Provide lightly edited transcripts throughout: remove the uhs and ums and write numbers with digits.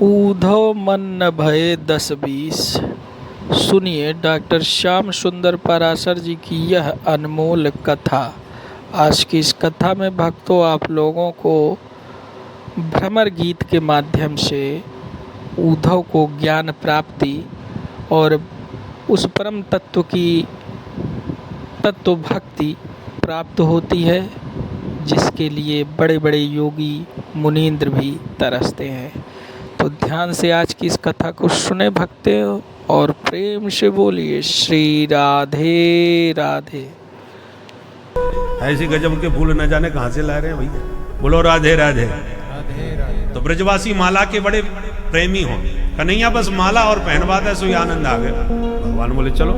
ऊधव मन न भये 10-20। सुनिए डॉक्टर श्याम सुंदर पराशर जी की यह अनमोल कथा। आज की इस कथा में भक्तों आप लोगों को भ्रमर गीत के माध्यम से ऊधव को ज्ञान प्राप्ति और उस परम तत्व की तत्व भक्ति प्राप्त होती है, जिसके लिए बड़े बड़े योगी मुनींद्र भी तरसते हैं। तो ध्यान से आज की इस कथा को सुने भक्ते और प्रेम से बोलिए श्री राधे राधे। ऐसी गजब के फूल न जाने कहां से ला रहे हैं भैया। बोलो राधे राधे। तो ब्रजवासी माला के बड़े प्रेमी हो, कन्हैया बस माला और पहनवा दे सो आनंद आ गया। भगवान बोले चलो।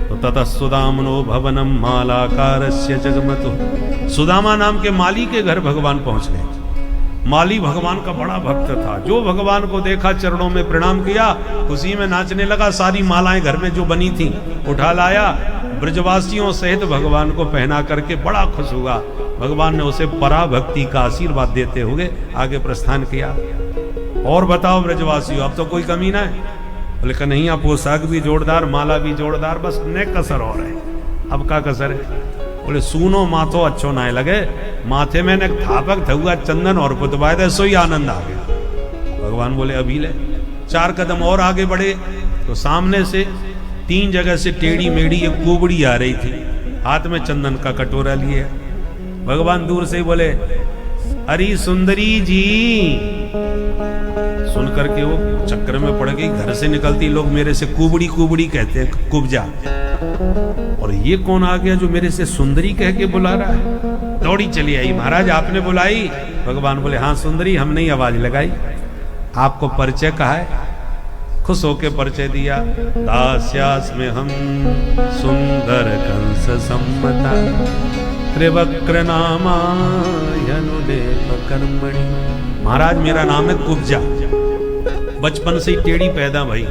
तो ततः सुदामनो भवनम मालाकारस्य जगमतु। सुदामा नाम के माली के घर भगवान पहुंच गए। माली भगवान का बड़ा भक्त था, जो भगवान को देखा चरणों में प्रणाम किया, खुशी में नाचने लगा। सारी मालाएं घर में जो बनी थी उठा लाया, ब्रजवासियों सहित भगवान को पहना करके बड़ा खुश हुआ। भगवान ने उसे पराभक्ति का आशीर्वाद देते हुए आगे प्रस्थान किया। और बताओ ब्रजवासियों, अब तो कोई कमी ना है। बोले कन्हैया पोशाक भी जोरदार, माला भी जोरदार, बस ने कसर और है। अब का कसर है? बोले सुनो माथो अच्छो ना लगे, माथे में ने थापक हुआ चंदन और पुतवाए दे सो ही आनंद आ गया। भगवान बोले अभी ले। 4 कदम और आगे बढ़े तो सामने से 3 जगह से टेढ़ी मेढ़ी एक कुबड़ी आ रही थी, हाथ में चंदन का कटोरा लिए। भगवान दूर से ही बोले अरे सुंदरी जी। सुन करके वो चक्कर में पड़ गई। घर से निकलती लोग मेरे से कुबड़ी कुबड़ी कहते हैं, कुब्जा। और ये कौन आ गया जो मेरे से सुंदरी कह के बुला रहा है? दौड़ी चली आई। महाराज आपने बुलाई? भगवान बोले हाँ सुंदरी, हमने ही आवाज लगाई। आपको परिचय कहा है? खुश होके परिचय दिया। दास्यास में हम सुंदर कंस सम्मता त्रिवक्र नामायनुलेप कर्मणि। महाराज मेरा नाम है कुब्जा, बचपन से ही टेढ़ी पैदा भाई,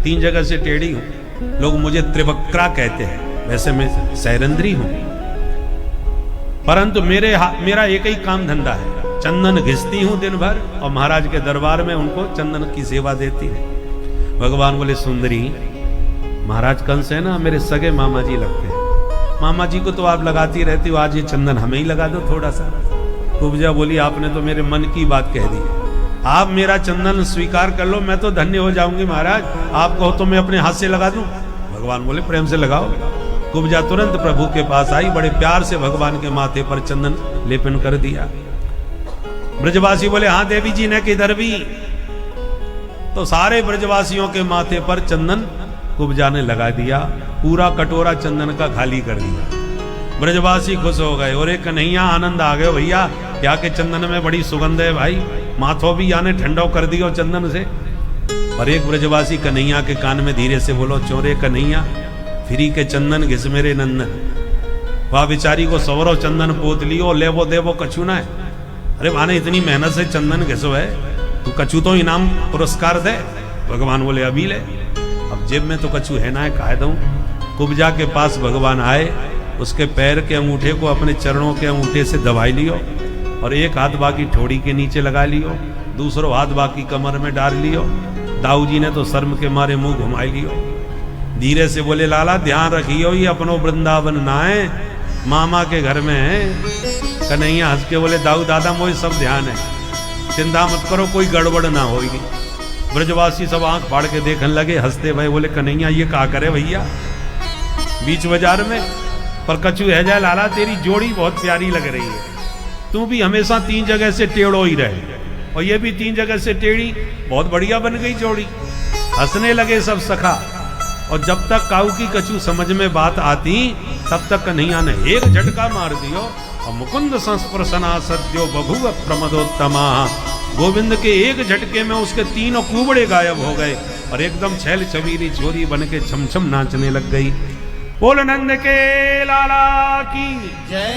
3 जगह से टेढ़ी हूं। लोग मुझे त्रिवक्रा कहते हैं, वैसे मैं सैरंद्री हूं, परंतु मेरा एक ही काम धंधा है, चंदन घिसती हूं दिन भर और महाराज के दरबार में उनको चंदन की सेवा देती है। भगवान बोले सुंदरी, महाराज कंस है ना, मेरे सगे मामा जी लगते हैं। मामा जी को तो आप लगाती रहती हो, आज ये चंदन हमें ही लगा दो थोड़ा सा। कुब्जा बोली आपने तो मेरे मन की बात कह दी, आप मेरा चंदन स्वीकार कर लो, मैं तो धन्य हो जाऊंगी महाराज। आप कहो तो मैं अपने हाथ से लगा दूं। भगवान बोले प्रेम से लगाओ। कुब्जा तुरंत प्रभु के पास आई, बड़े प्यार से भगवान के माथे पर चंदन लेपन कर दिया। ब्रजवासी बोले हाँ देवी जी ने किधर भी। तो सारे ब्रजवासियों के माथे पर चंदन कुब्जा ने लगा दिया, पूरा कटोरा चंदन का खाली कर दिया। ब्रजवासी खुश हो गए। और एक कन्हैया आनंद आ गए भैया, क्या के चंदन में बड़ी सुगंध है भाई, माथो भी याने ठंडो कर दियो चंदन से। और एक ब्रजवासी कन्हैया के कान में धीरे से बोलो चोरे कन्हैया फ्री के चंदन घिस मेरे नंदन। वह बेचारी को सवरो चंदन पोत लियो, लेवो देवो कछु ना है। अरे माने इतनी मेहनत से चंदन घिसो है, तू कछु तो इनाम पुरस्कार दे। भगवान बोले अभी ले। अब जेब में तो कछु है ना है, कह दूं। कुब्जा के पास भगवान आए, उसके पैर के अंगूठे को अपने चरणों के अंगूठे से दबाई लियो और एक हाथ बाकी ठोड़ी के नीचे लगा लियो, दूसरो हाथ बाकी कमर में डाल लियो। दाऊ जी ने तो शर्म के मारे मुंह घुमाई लियो। धीरे से बोले लाला ध्यान रखियो, ये अपनो वृंदावन ना है, मामा के घर में है। कन्हैया हंस के बोले दाऊ दादा मोहे सब ध्यान है, चिंता मत करो, कोई गड़बड़ ना होगी। ब्रजवासी सब आंख फाड़ के देखने लगे, हंसते भाई। बोले कन्हैया ये क्या करे भैया बीच बाजार में? पर कछु है जाए लाला, तेरी जोड़ी बहुत प्यारी लग रही है। तू भी हमेशा 3 जगह से टेढ़ो ही रहे और ये भी 3 जगह से टेढ़ी, बहुत बढ़िया बन गई जोड़ी। हंसने लगे सब सखा। और जब तक काऊ की कछु समझ में बात आती, तब तक कन्हैया ने एक झटका मार दियो और मुकुंद संस्पर्शना सद्यो बभुव प्रमदोत्तमा। गोविंद के एक झटके में उसके 3 कुबड़े गायब हो गए और एकदम छैल छबीली छोरी बन के छमछम नाचने लग गई। बोल नंद के लाला की जय।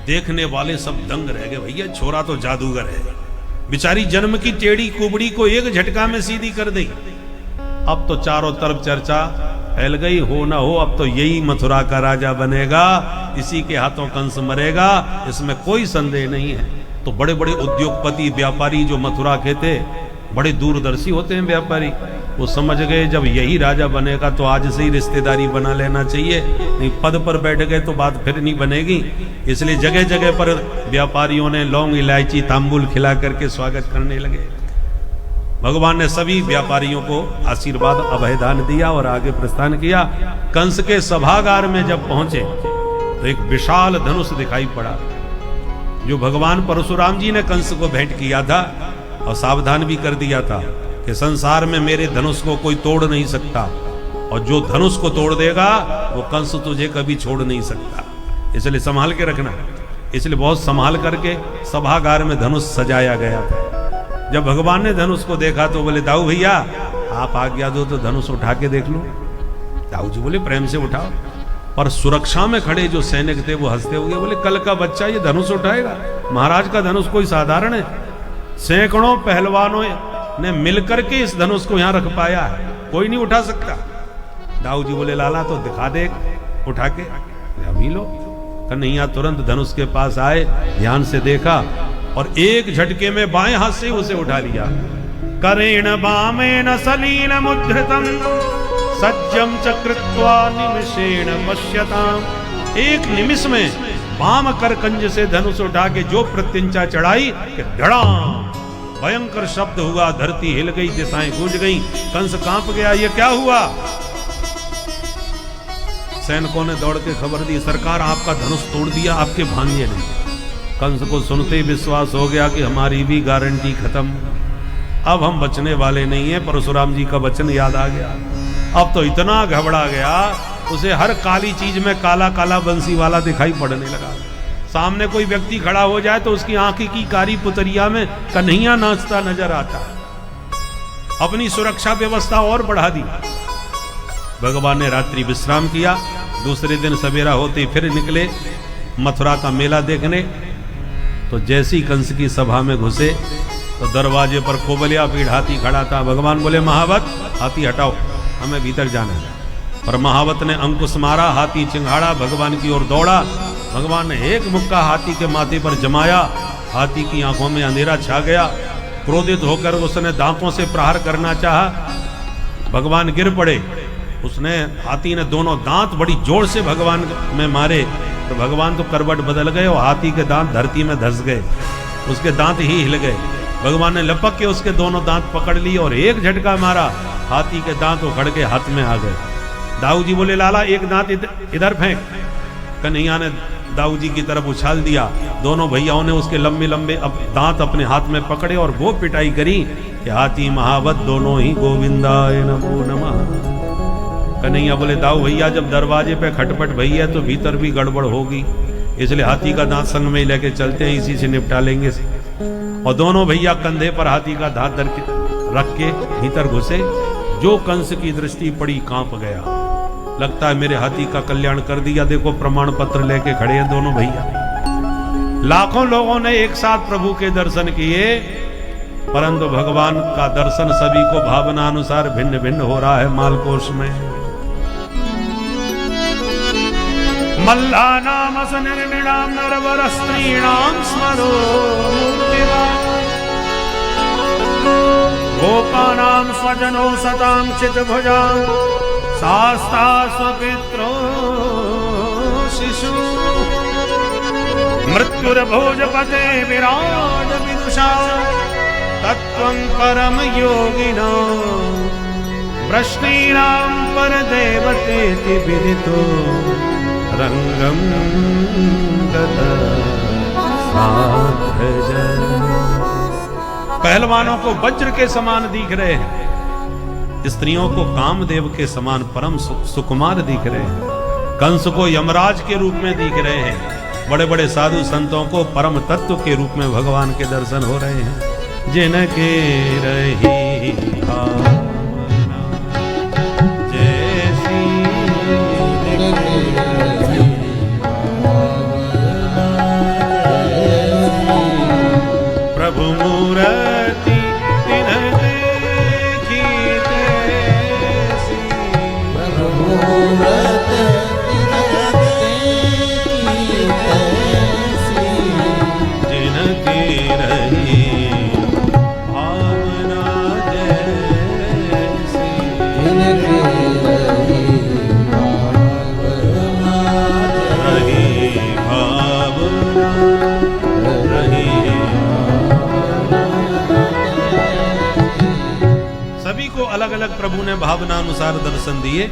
देखने वाले सब दंग रह गए, भैया छोरा तो जादूगर है। बेचारी जन्म की टेढ़ी कुबड़ी को एक झटका में सीधी कर दी। अब तो चारों तरफ चर्चा फैल गई, हो ना हो अब तो यही मथुरा का राजा बनेगा, इसी के हाथों कंस मरेगा, इसमें कोई संदेह नहीं है। तो बड़े बड़े उद्योगपति व्यापारी जो मथुरा के थे, बड़े दूरदर्शी होते हैं व्यापारी। वो समझ गए जब यही राजा बनेगा तो आज से ही रिश्तेदारी बना लेना चाहिए, नहीं पद पर बैठ गए तो बात फिर नहीं बनेगी। इसलिए जगह जगह पर व्यापारियों ने लौंग इलायची तांबुल खिला करके स्वागत करने लगे। भगवान ने सभी व्यापारियों को आशीर्वाद अभयदान दिया और आगे प्रस्थान किया। कंस के सभागार में जब पहुंचे तो एक विशाल धनुष दिखाई पड़ा, जो भगवान परशुराम जी ने कंस को भेंट किया था और सावधान भी कर दिया था कि संसार में मेरे धनुष को कोई तोड़ नहीं सकता, और जो धनुष को तोड़ देगा वो कंस तुझे कभी छोड़ नहीं सकता, इसलिए संभाल के रखना। इसलिए बहुत संभाल करके सभागार में धनुष सजाया गया था। जब भगवान ने धनुष को देखा तो बोले दाऊ भैया आप आज्ञा दो तो धनुष उठा के देख लो। दाऊ जी बोले प्रेम से उठाओ, पर सुरक्षा में खड़े जो सैनिक थे वो हंसते हुए बोले कल का बच्चा ये धनुष उठाएगा? महाराज का धनुष कोई साधारण है, सैकड़ों पहलवानों ने मिलकर के इस धनुष को यहां रख पाया है, कोई नहीं उठा सकता। दाऊ जी बोले लाला तो दिखा दे उठा के। अभी लो। कन्हैया तुरंत धनुष के पास आए, ध्यान से देखा और एक झटके में बाएं हाथ से उसे उठा लिया। करेण बामेन सलीन मुद्रितम सज्जम चकृत्वा निमिषेण पश्यताम। एक निमिष में वाम करकंज से धनुष उठा के जो प्रत्यंचा चढ़ाई कि धड़ाम भयंकर शब्द हुआ, धरती हिल गई, दिशाएं गूंज गई, कंस कांप गया। ये क्या हुआ? सैनिकों ने दौड़ के खबर दी सरकार आपका धनुष तोड़ दिया आपके भांजे ने। कंस को सुनते ही विश्वास हो गया कि हमारी भी गारंटी खत्म, अब हम बचने वाले नहीं है। परशुराम जी का वचन याद आ गया। अब तो इतना घबरा गया उसे हर काली चीज में काला काला बंसी वाला दिखाई पड़ने लगा। सामने कोई व्यक्ति खड़ा हो जाए तो उसकी आंखें की कारी पुतरिया में कन्हैया नाचता नजर आता। अपनी सुरक्षा व्यवस्था और बढ़ा दी। भगवान ने रात्रि विश्राम किया। दूसरे दिन सवेरा होते ही फिर निकले मथुरा का मेला देखने। तो जैसी कंस की सभा में घुसे तो दरवाजे पर कोबलिया पीढ़ हाथी खड़ा था। भगवान बोले महावत हाथी हटाओ, हमें भीतर जाना है। पर महावत ने अंकुश मारा, हाथी चिंघाड़ा, भगवान की ओर दौड़ा। भगवान ने एक मुक्का हाथी के माथे पर जमाया, हाथी की आंखों में अंधेरा छा गया। क्रोधित होकर उसने दांतों से प्रहार करना चाहा, भगवान गिर पड़े। उसने हाथी ने दोनों दांत बड़ी जोर से भगवान में मारे तो भगवान तो करवट बदल गए और हाथी के दांत धरती में धंस गए, उसके दांत ही हिल गए। भगवान ने लपक के उसके दोनों दांत पकड़ लिए और एक झटका मारा, हाथी के दांत उखड़ के हाथ में आ गए। दाऊ जी बोले लाला एक दांत इधर फेंक। कन्हैया ने दाऊ जी की तरफ उछाल दिया। दोनों भैयाओं ने उसके लंबे लंबे दांत अपने हाथ में पकड़े और वो पिटाई करी कि हाथी महावत दोनों ही गोविंदाय नमो नमः। कन्हैया बोले दाऊ भैया जब दरवाजे पे खटपट भई है तो भीतर भी गड़बड़ होगी, इसलिए हाथी का दांत संग में लेके चलते हैं, इसी से निपटा लेंगे। और दोनों भैया कंधे पर हाथी का दांत रख के भीतर घुसे। जो कंस की दृष्टि पड़ी कांप गया, लगता है मेरे हाथी का कल्याण कर दिया। देखो प्रमाण पत्र लेके खड़े हैं दोनों भैया। लाखों लोगों ने एक साथ प्रभु के दर्शन किए, परंतु भगवान का दर्शन सभी को भावना अनुसार भिन्न भिन्न हो रहा है मालकोश में। मल्लानाम असनिर्मिणाम नरवर स्त्रीणाम स्मरो मूर्तिवान् गोपानाम स्वजनो सताम चितभुजां शास्ता स्वपित्रो शिशु मृत्युर्भोजपते विराज विदुषा तत्त्वं परम योगिनां प्रश्नीनां परदेवतेति विदितो रंगम गता साधजन। पहलवानों को वज्र के समान दिख रहे हैं, स्त्रियों को कामदेव के समान परम सुकुमार दिख रहे हैं, कंस को यमराज के रूप में दिख रहे हैं, बड़े बड़े साधु संतों को परम तत्व के रूप में भगवान के दर्शन हो रहे हैं। जिनके रही प्रभु मूर्ति तिन्ह देखी तैसी, प्रभु मूर्ति तिन्ह देखी तैसी, जिनकी रही भावना सभी को अलग अलग प्रभु ने भावना अनुसार दर्शन दिए।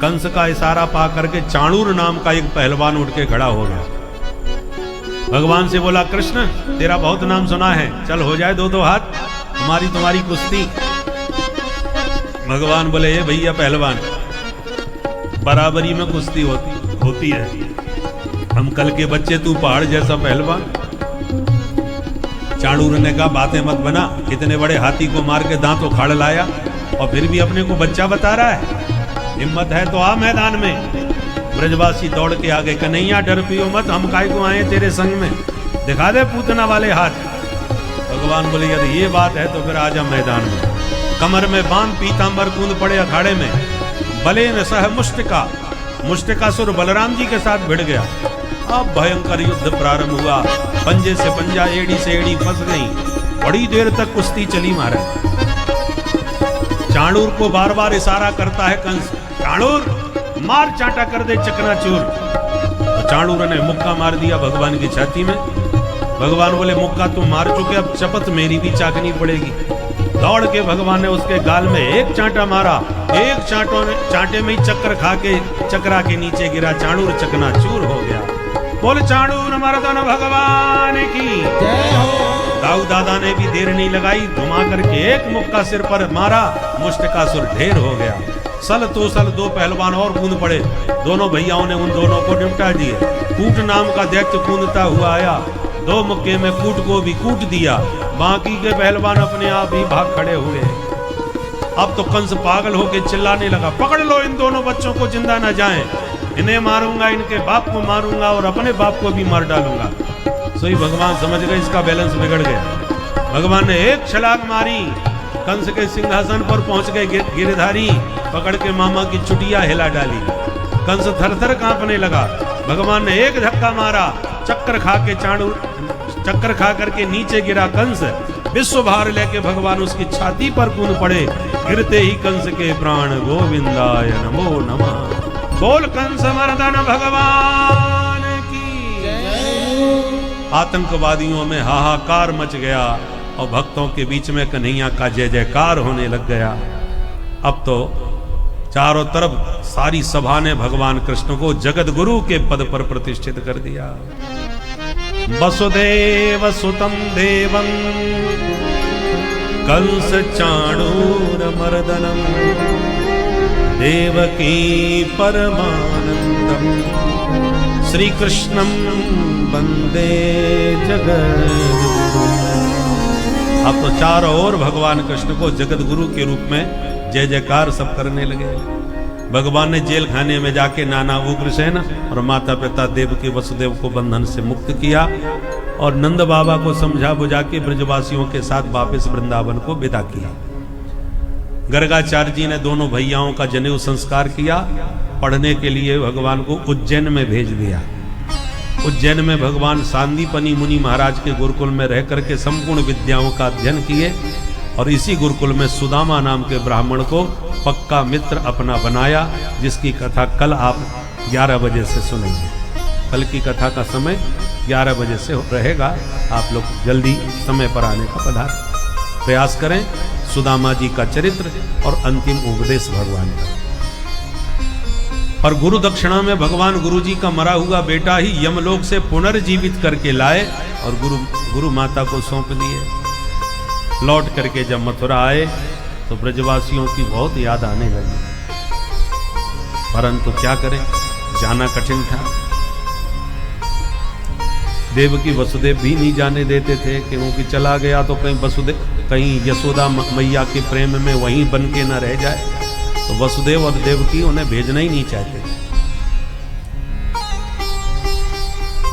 कंस का इशारा पा करके चाणूर नाम का एक पहलवान उठ के खड़ा हो गया। भगवान से बोला, कृष्ण तेरा बहुत नाम सुना है, चल हो जाए दो हाथ, हमारी तुम्हारी कुश्ती। भगवान बोले, ये भैया पहलवान, बराबरी में कुश्ती होती है, हम कल के बच्चे, तू पहाड़ जैसा पहलवान। चाणूर ने कहा, बातें मत बना, इतने बड़े हाथी को मार के दांत उखाड़ लाया और फिर भी अपने को बच्चा बता रहा है। हिम्मत है तो आ मैदान में। ब्रजवासी दौड़ के आगे, कन्हैया डर पियो मत, हम काय को आए तेरे संग में, दिखा दे पूतना वाले हाथ। भगवान बोले, यदि ये बात है तो फिर आजा मैदान में। कमर में बांध पीतांबर कूद पड़े अखाड़े में। बलेन सह मुष्टिकासुर बलराम जी के साथ भिड़ गया। अब भयंकर युद्ध प्रारंभ हुआ। पंजे से पंजा, एड़ी से एड़ी फंस गई। बड़ी देर तक कुश्ती चली महाराज। चाणूर को बार बार इशारा करता है कंस, चाणूर मार चाटा कर दे चकनाचूर। तो चाणूर ने मुक्का मार दिया भगवान की छाती में। भगवान बोले, मुक्का तुम मार चुके, अब शपथ मेरी भी चाकनी पड़ेगी। दौड़ के भगवान ने उसके गाल में एक चांटा मारा। एक चांटे में ही चक्कर खा के चक्रा के नीचे गिरा। चाणूर चकनाचूर हो गया। बोल चाणूर मर्दन भगवान की जय हो। दाऊ दादा ने भी देर नहीं लगाई, घुमा करके एक मुक्का सिर पर मारा। मुष्टिकासुर ढेर हो गया। सल तो सल दो पहलवान और कूद पड़े। दोनों भैयाओं ने उन दोनों को निपटा दिए। कूट नाम का दैत्य कूदता हुआ आया, दो मुक्के में कूट को भी कूट दिया। बाकी के पहलवान अपने आप ही भाग खड़े हुए। अब तो कंस पागल होकर चिल्लाने लगा, पकड़ लो इन दोनों बच्चों को, जिंदा न जाएं। इन्हें मारूंगा, इनके बाप को मारूंगा और अपने बाप को भी मार डालूंगा। सोई भगवान समझ गए इसका बैलेंस बिगड़ गया। भगवान ने एक छलांग मारी, कंस के सिंहासन पर पहुंच गए गिरधारी। पकड़ के मामा की चुटिया हिला डाली। कंस थर-थर कांपने लगा। भगवान ने एक धक्का मारा, चक्कर खा करके नीचे गिरा कंस। विश्व भार लेके भगवान उसकी छाती पर कूद पड़े। गिरते ही कंस के प्राण गोविंदाय नमो नमः। बोल कंस मर्दन भगवान की जय। आतंकवादियों में हाहाकार मच गया और भक्तों के बीच में कन्हैया का जय जयकार होने लग गया। अब तो चारों तरफ सारी सभा ने भगवान कृष्ण को जगत गुरु के पद पर प्रतिष्ठित कर दिया। वसुदेव सुतम देवं कंस चाणूर मर्दनम देवकी परमानंदम श्री कृष्णम वंदे जगद्गुरु। अब तो चारों ओर भगवान कृष्ण को जगत गुरु के रूप में जय जयकार सब करने लगे। भगवान ने जेल खाने में जाके नाना उग्रसेन और माता पिता देवकी वसुदेव को बंधन से मुक्त किया और नंद बाबा को समझा बुझा के ब्रजवासियों के साथ वापस वृंदावन को विदा किया। गर्गाचार्य जी ने दोनों भैयाओं का जनेऊ संस्कार किया। पढ़ने के लिए भगवान को उज्जैन में भेज दिया। उज्जैन में भगवान सांदीपनी मुनि महाराज के गुरुकुल में रह करके संपूर्ण विद्याओं का अध्ययन किए और इसी गुरुकुल में सुदामा नाम के ब्राह्मण को पक्का मित्र अपना बनाया, जिसकी कथा कल आप 11 बजे से सुनेंगे। कल की कथा का समय 11 बजे से रहेगा। आप लोग जल्दी समय पर आने का प्रयास करें। सुदामा जी का चरित्र और अंतिम उपदेश भगवान का। और गुरु दक्षिणा में भगवान गुरु जी का मरा हुआ बेटा ही यमलोक से पुनर्जीवित करके लाए और गुरु माता को सौंप दिए। लौट करके जब मथुरा आए तो ब्रजवासियों की बहुत याद आने लगी, परंतु क्या करें, जाना कठिन था। देवकी वसुदेव भी नहीं जाने देते थे, क्योंकि चला गया तो कहीं यशोदा मैया के प्रेम में वहीं बन के न रह जाए। तो वसुदेव और देवकी उन्हें भेजना ही नहीं चाहते।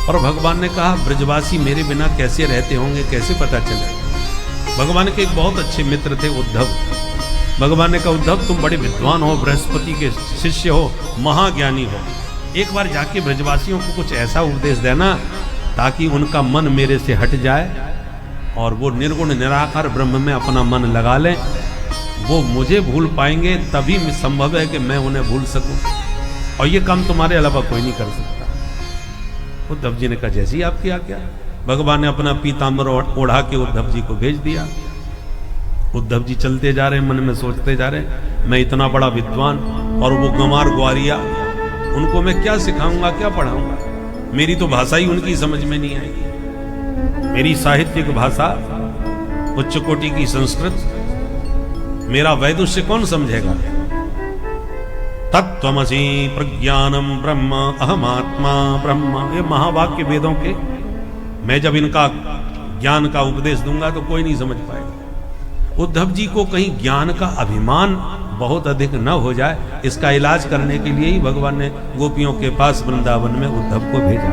और भगवान ने कहा, ब्रजवासी मेरे बिना कैसे रहते होंगे, कैसे पता चले। भगवान के एक बहुत अच्छे मित्र थे उद्धव। भगवान ने कहा, उद्धव तुम बड़े विद्वान हो, बृहस्पति के शिष्य हो, महाज्ञानी हो, एक बार जाके ब्रजवासियों को कुछ ऐसा उपदेश देना ताकि उनका मन मेरे से हट जाए और वो निर्गुण निराकार ब्रह्म में अपना मन लगा लें। वो मुझे भूल पाएंगे तभी संभव है कि मैं उन्हें भूल सकूं, और ये काम तुम्हारे अलावा कोई नहीं कर सकता। उद्धव जी ने कहा जैसी आपकी आज्ञा। भगवान ने अपना पीताम्बर ओढ़ा के उद्धव जी को भेज दिया। उद्धव जी चलते जा रहे हैं, मन में सोचते जा रहे हैं, मैं इतना बड़ा विद्वान और वो गंवार ग्वारिया, उनको मैं क्या सिखाऊंगा, क्या पढ़ाऊंगा? मेरी तो भाषा ही उनकी समझ में नहीं आएगी। मेरी साहित्यिक भाषा, उच्च कोटि की संस्कृत, मेरा वैदुष्य कौन समझेगा? तत्त्वमसि प्रज्ञानम ब्रह्म अहमात्मा ब्रह्म, ये महावाक्य वेदों के, मैं जब इनका ज्ञान का उपदेश दूंगा तो कोई नहीं समझ पाएगा। उद्धव जी को कहीं ज्ञान का अभिमान बहुत अधिक न हो जाए, इसका इलाज करने के लिए ही भगवान ने गोपियों के पास वृंदावन में उद्धव को भेजा।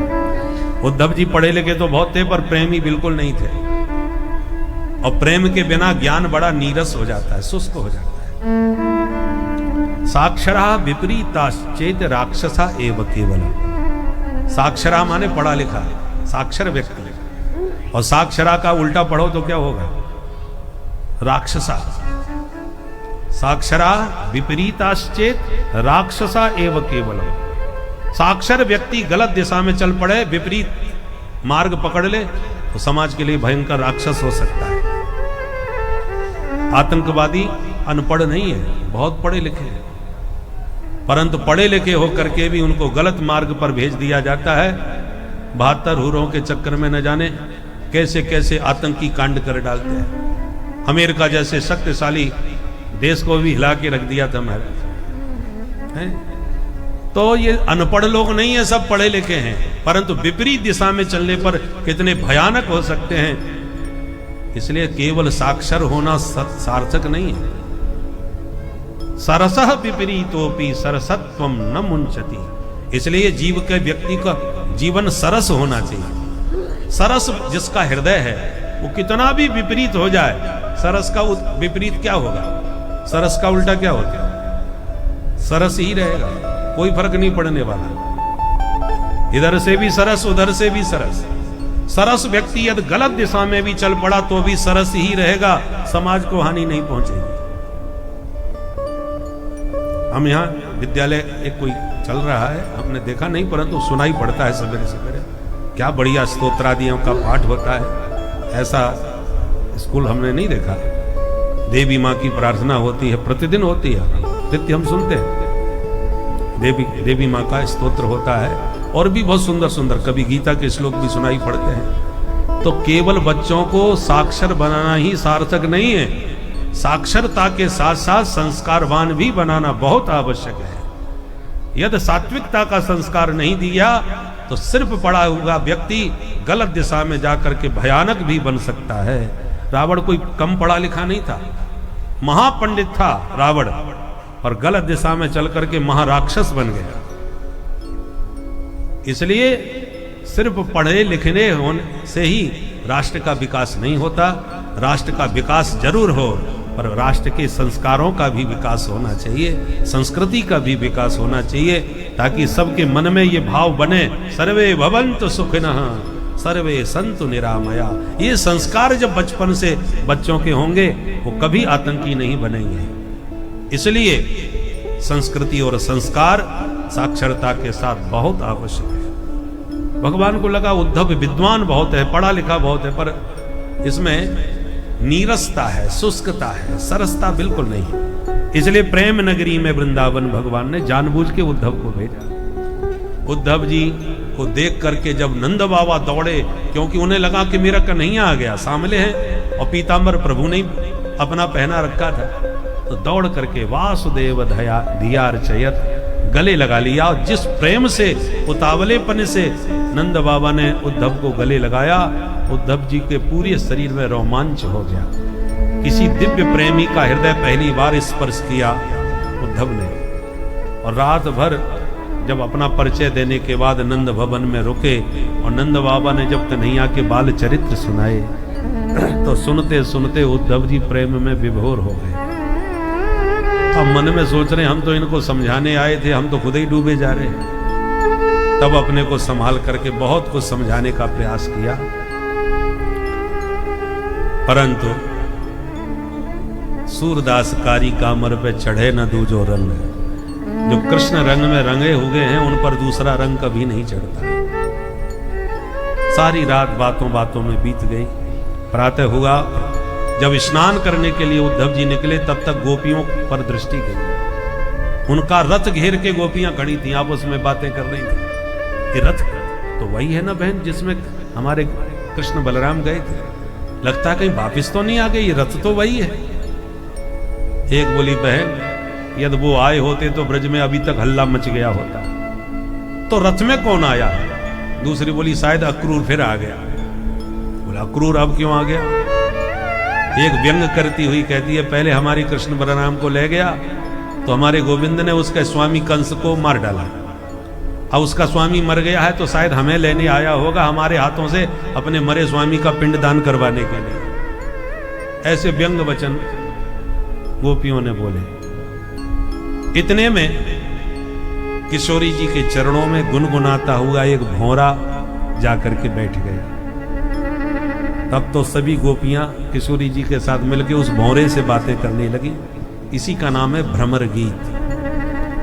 उद्धव जी पढ़े लिखे तो बहुत थे, पर प्रेमी बिल्कुल नहीं थे, और प्रेम के बिना ज्ञान बड़ा नीरस हो जाता है, शुष्क हो जाता है। साक्षरा विपरीताश्चेत राक्षसा एव केवलम। साक्षरा माने पढ़ा लिखा, साक्षर व्यक्ति, और साक्षरा का उल्टा पढ़ो तो क्या होगा? राक्षसा। साक्षरा विपरीताश्चेत राक्षसा एव केवलम। साक्षर व्यक्ति गलत दिशा में चल पड़े, विपरीत मार्ग पकड़ ले, तो समाज के लिए भयंकर राक्षस हो सकता है। आतंकवादी अनपढ़ नहीं है, बहुत पढ़े लिखे हैं, परंतु पढ़े लिखे होकर के भी उनको गलत मार्ग पर भेज दिया जाता है। 72 हुरों के चक्कर में न जाने कैसे कैसे आतंकी कांड कर डालते हैं। अमेरिका जैसे शक्तिशाली देश को भी हिला के रख दिया था महाराज। तो ये अनपढ़ लोग नहीं है, सब पढ़े लिखे हैं, परंतु विपरीत दिशा में चलने पर कितने भयानक हो सकते हैं। इसलिए केवल साक्षर होना सार्थक नहीं है। सरसः विपरीतोपि सरसत्वम न मुंचति। इसलिए जीव के व्यक्ति का जीवन सरस होना चाहिए। सरस जिसका हृदय है, वो कितना भी विपरीत हो जाए, सरस का विपरीत क्या होगा? सरस का उल्टा क्या होता है? सरस ही रहेगा, कोई फर्क नहीं पड़ने वाला। इधर से भी सरस, उधर से भी सरस। सरस व्यक्ति यदि गलत दिशा में भी चल पड़ा तो भी सरस ही रहेगा, समाज को हानि नहीं पहुंचेगी। हम यहाँ विद्यालय एक कोई चल रहा है, हमने देखा नहीं, परंतु सुनाई पड़ता है सवेरे सवेरे, क्या बढ़िया स्तोत्रादियों का पाठ होता है। ऐसा स्कूल हमने नहीं देखा। देवी माँ की प्रार्थना होती है, प्रतिदिन होती है, नित्य हम सुनते हैं। देवी माँ का स्तोत्र होता है, और भी बहुत सुंदर सुंदर, कभी गीता के श्लोक भी सुनाई पड़ते हैं। तो केवल बच्चों को साक्षर बनाना ही सार्थक नहीं है, साक्षरता के साथ साथ संस्कारवान भी बनाना बहुत आवश्यक है। यदि सात्विकता का संस्कार नहीं दिया तो सिर्फ पढ़ा हुआ व्यक्ति गलत दिशा में जाकर के भयानक भी बन सकता है। रावण कोई कम पढ़ा लिखा नहीं था, महापंडित था रावण, और गलत दिशा में चल करके महाराक्षस बन गया। इसलिए सिर्फ पढ़े लिखने होने से ही राष्ट्र का विकास नहीं होता। राष्ट्र का विकास जरूर हो, पर राष्ट्र के संस्कारों का भी विकास होना चाहिए, संस्कृति का भी विकास होना चाहिए, ताकि सबके मन में ये भाव बने, सर्वे भवन्तु सुखिनः सर्वे सन्तु निरामया। ये संस्कार जब बचपन से बच्चों के होंगे, वो कभी आतंकी नहीं बनेंगे। इसलिए संस्कृति और संस्कार साक्षरता के साथ बहुत आवश्यक है। भगवान को लगा उद्धव विद्वान बहुत है, पढ़ा लिखा बहुत है, पर इसमें नीरसता है, शुष्कता है, सरसता बिल्कुल नहीं है। इसलिए प्रेम नगरी में वृंदावन भगवान ने जानबूझ के उद्धव को भेजा। उद्धव जी को देख करके जब नंद बाबा दौड़े, क्योंकि उन्हें लगा कि मेरा कन्हैया आ गया, सामने है, और पीताम्बर प्रभु ने अपना पहना रखा था, तो दौड़ करके वासुदेव धियार्चयत गले लगा लिया। और जिस प्रेम से, उतावलेपन से नंद बाबा ने उद्धव को गले लगाया, उद्धव जी के पूरे शरीर में रोमांच हो गया। किसी दिव्य प्रेमी का हृदय पहली बार स्पर्श किया उद्धव ने। और रात भर जब अपना परिचय देने के बाद नंद भवन में रुके, और नंद बाबा ने जब कन्हैया के बाल चरित्र सुनाए, तो सुनते सुनते उद्धव जी प्रेम में विभोर हो गए। अब मन में सोच रहे, हम तो इनको समझाने आए थे, हम तो खुद ही डूबे जा रहे हैं। तब अपने को संभाल करके बहुत कुछ समझाने का प्रयास किया, परंतु सूरदास कारी कामर पे चढ़े न दूजो रंग। जो कृष्ण रंग में रंगे हुए हैं उन पर दूसरा रंग कभी नहीं चढ़ता। सारी रात बातों बातों में बीत गई। प्रातः हुआ, जब स्नान करने के लिए उद्धव जी निकले तब तक गोपियों पर दृष्टि गई। उनका रथ घेर के गोपियां खड़ी थी, आपस में बातें कर रही थी। ये रथ तो वही है ना बहन जिसमें हमारे कृष्ण बलराम गए थे, लगता है कहीं वापिस तो नहीं आ गए, ये रथ तो वही है। एक बोली, बहन यदि वो आए होते तो ब्रज में अभी तक हल्ला मच गया होता। तो रथ में कौन आया? दूसरी बोली, शायद अक्रूर फिर आ गया। बोला, अक्रूर अब क्यों आ गया? एक व्यंग करती हुई कहती है, पहले हमारी कृष्ण बलराम को ले गया तो हमारे गोविंद ने उसके स्वामी कंस को मार डाला। अब उसका स्वामी मर गया है तो शायद हमें लेने आया होगा, हमारे हाथों से अपने मरे स्वामी का पिंड दान करवाने के लिए। ऐसे व्यंग वचन गोपियों ने बोले। इतने में किशोरी जी के चरणों में गुनगुनाता हुआ एक भौरा जाकर के बैठ गया। तब तो सभी गोपियां किशोरी जी के साथ मिलकर उस भौरे से बातें करने लगी। इसी का नाम है भ्रमर गीत।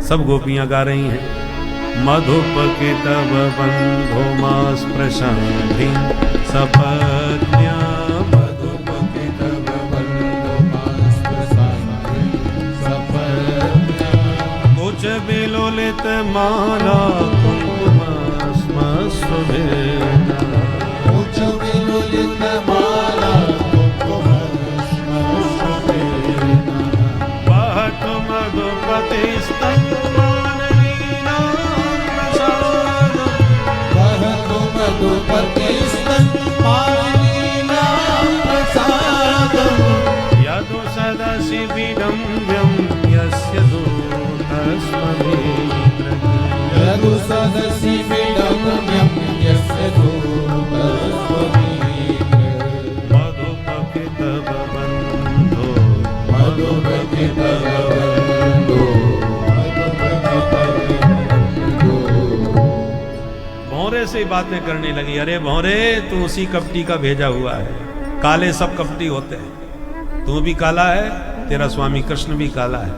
सब गोपियां गा रही हैं। मधुपके तब बंधो मास प्रशांति सपत्न्या, मधुपके तब बंधो मास प्रशांति सपत्न्या, कुछ बिलोलित माला कुंकुम स्मस्वेना, कुछ बिलोलित माला कुंकुम स्मस्वेना, बहत मधुपति स्तंभानलीना प्रसाद, बहत मधुपति स्तंभानलीना प्रसाद, यदु सदसि विडम्ब्यं यस्य दूतस्मभिद्र, यदु सदसि विडम्ब्यं यस्य दूतस्मभिद्र, मधुपके तव बन्धो, मधुपके तव बन्धो, मधुपके तव बन्धो। भौरे से बातें करने लगी। अरे भौरे, तू उसी कपटी का भेजा हुआ है। काले सब कपटी होते हैं, तू भी काला है, तेरा स्वामी कृष्ण भी काला है।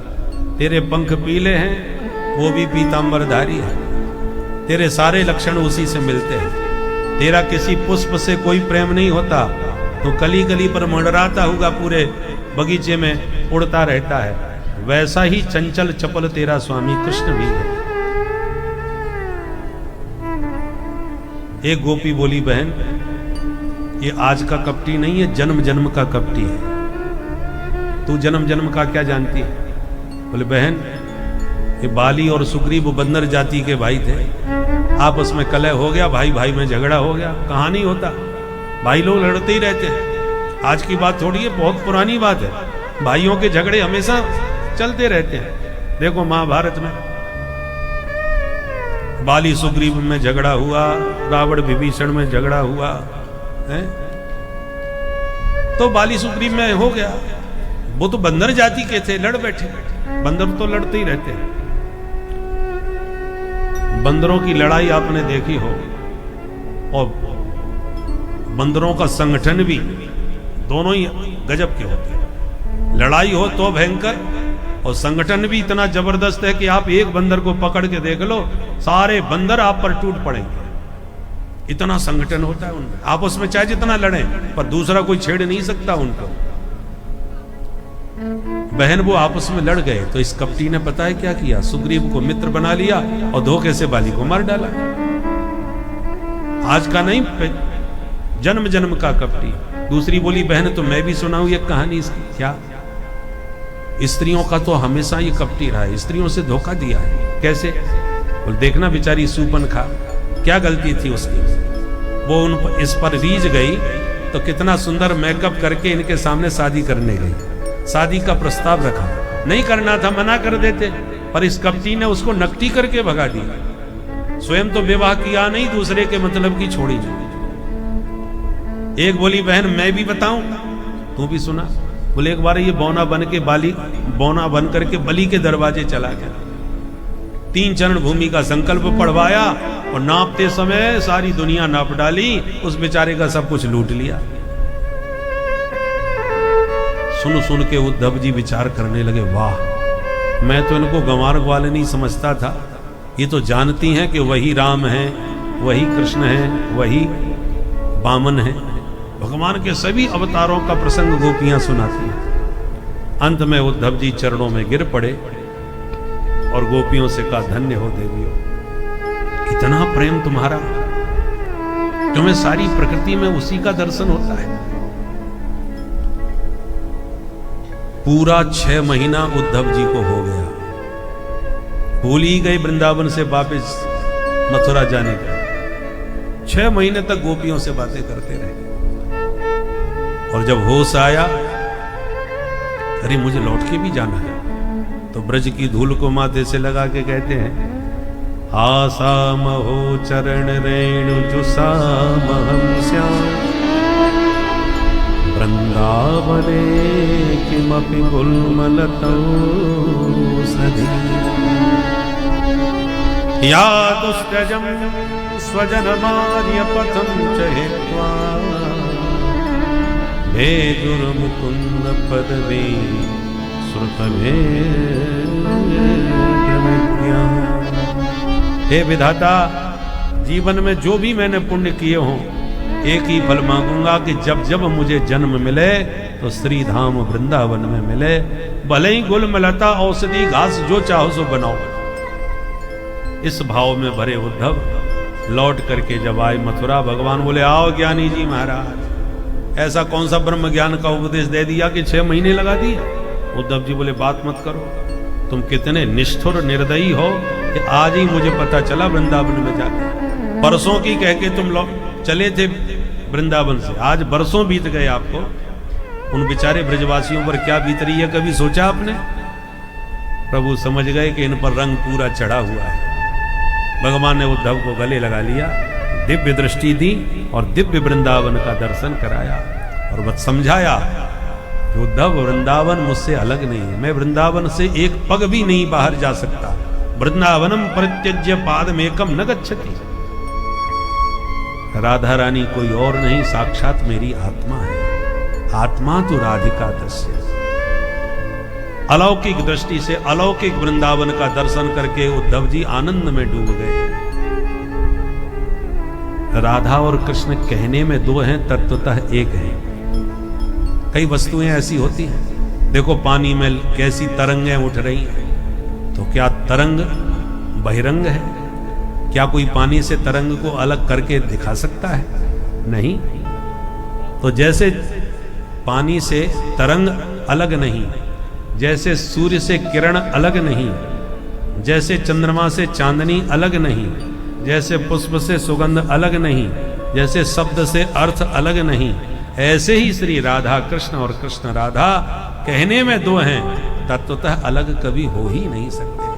तेरे पंख पीले हैं, वो भी पीतांबरधारी है। तेरे सारे लक्षण उसी से मिलते हैं। तेरा किसी पुष्प से कोई प्रेम नहीं होता, तो कली कली पर मंडराता हुआ पूरे बगीचे में उड़ता रहता है। वैसा ही चंचल चपल तेरा स्वामी कृष्ण भी है। एक गोपी बोली, बहन ये आज का कपटी नहीं है, जन्म जन्म का कपटी है। तू जन्म जन्म का क्या जानती है? बोले, बहन ये बाली और सुग्रीव बंदर जाति के भाई थे, आपस में कलह हो गया, भाई भाई में झगड़ा हो गया। कहानी होता, भाई लोग लड़ते ही रहते हैं। आज की बात थोड़ी है, बहुत पुरानी बात है। भाइयों के झगड़े हमेशा चलते रहते हैं। देखो महाभारत में बाली सुग्रीव में झगड़ा हुआ, रावण विभीषण में झगड़ा हुआ है? तो बाली सुग्रीव में हो गया। वो तो बंदर जाति के थे, लड़ बैठे। बंदर तो लड़ते ही रहते हैं। बंदरों की लड़ाई आपने देखी हो, और बंदरों का संगठन भी, दोनों ही गजब के होते हैं। लड़ाई हो तो भयंकर, और संगठन भी इतना जबरदस्त है कि आप एक बंदर को पकड़ के देख लो, सारे बंदर आप पर टूट पड़ेंगे। इतना संगठन होता है उनमें। आपस में चाहे जितना लड़े, पर दूसरा कोई छेड़ नहीं सकता उनको। बहन वो आपस में लड़ गए, तो इस कपटी ने पता है क्या किया? सुग्रीव को मित्र बना लिया और धोखे से बाली को मार डाला। आज का नहीं, जन्म जन्म का कपटी। दूसरी बोली, बहन तो मैं भी सुनाऊं ये कहानी इसकी। क्या? स्त्रियों का तो हमेशा ये कपटी रहा है, स्त्रियों से धोखा दिया है। कैसे? बोल, देखना बेचारी सूपन खा, क्या गलती थी उसकी? वो इस पर रीझ गई तो कितना सुंदर मेकअप करके इनके सामने शादी करने गई। शादी का प्रस्ताव रखा, नहीं करना था, मना कर देते, पर इस कपटी ने उसको नकटी करके भगा दिया। स्वयं तो विवाह किया नहीं, दूसरे के मतलब की छोड़ी जो। एक बोली, बहन मैं भी बताऊं, तू भी सुना। बोले, एक बार ये बौना बन करके बलि के दरवाजे चला गया। 3 चरण भूमि का संकल्प पढ़वाया, और नापते समय सारी दुनिया नाप डाली, उस बेचारे का सब कुछ लूट लिया। सुन सुन के उद्धव जी विचार करने लगे, वाह, मैं तो इनको गंवार ग्वाले नहीं समझता था, ये तो जानती हैं कि वही राम है, वही कृष्ण है, वही वामन है। भगवान के सभी अवतारों का प्रसंग गोपियां सुनाती हैं। अंत में उद्धव जी चरणों में गिर पड़े और गोपियों से कहा, धन्य हो देवियों, इतना प्रेम तुम्हारा, तुम्हें सारी प्रकृति में उसी का दर्शन होता है। पूरा 6 महीना उद्धव जी को हो गया, भूल ही गए वृंदावन से वापस मथुरा जाने का। 6 महीने तक गोपियों से बातें करते रहे और जब होश आया, अरे मुझे लौट के भी जाना है, तो ब्रज की धूल को माथे से लगा के कहते हैं, आसाम हो चरण रेणु जुसाम हम श्याम वृंदावने किमपि गुल्मलतौ सधी या दुष्टजं स्वजनमार्य पथं च हित्वा हे दुर्मुकुंद पदवी श्रुतमे। हे विधाता, जीवन में जो भी मैंने पुण्य किए हों, एक ही फल मांगूंगा कि जब जब मुझे जन्म मिले तो श्री धाम वृंदावन में मिले, भले ही गुलमलता औषधि घास जो चाहो सो बनाओ। इस भाव में भरे उद्धव लौट करके जब आए मथुरा, भगवान बोले, आओ ज्ञानी जी महाराज, ऐसा कौन सा ब्रह्म ज्ञान का उपदेश दे दिया कि 6 महीने लगा दिए। उद्धव जी बोले, बात मत करो, तुम कितने निष्ठुर निर्दयी हो कि आज ही मुझे पता चला वृंदावन में जाके। परसों की कह के तुम लोग चले थे वृंदावन से, आज बरसों बीत गए आपको। उन बेचारे ब्रजवासियों पर क्या बीत रही है, कभी सोचा आपने? प्रभु समझ गए कि इन पर रंग पूरा चढ़ा हुआ है। भगवान ने उद्धव को गले लगा लिया, दिव्य दृष्टि दी और दिव्य वृंदावन का दर्शन कराया और बस समझाया कि उद्धव, वृंदावन मुझसे अलग नहीं है, मैं वृंदावन से एक पग भी नहीं बाहर जा सकता। वृंदावनम परित्यज्य पादमेकम न गच्छति। राधा रानी कोई और नहीं, साक्षात मेरी आत्मा है। आत्मा तो राधिका दस्य। अलौकिक दृष्टि से अलौकिक वृंदावन का दर्शन करके उद्धव जी आनंद में डूब गए। राधा और कृष्ण कहने में 2 हैं, तत्वतः एक है। कई वस्तुएं ऐसी होती हैं, देखो पानी में कैसी तरंगें उठ रही हैं, तो क्या तरंग बहिरंग है? क्या कोई पानी से तरंग को अलग करके दिखा सकता है? नहीं। तो जैसे पानी से तरंग अलग नहीं, जैसे सूर्य से किरण अलग नहीं, जैसे चंद्रमा से चांदनी अलग नहीं, जैसे पुष्प से सुगंध अलग नहीं, जैसे शब्द से अर्थ अलग नहीं, ऐसे ही श्री राधा कृष्ण और कृष्ण राधा कहने में 2 हैं, तत्वतः अलग कभी हो ही नहीं सकते।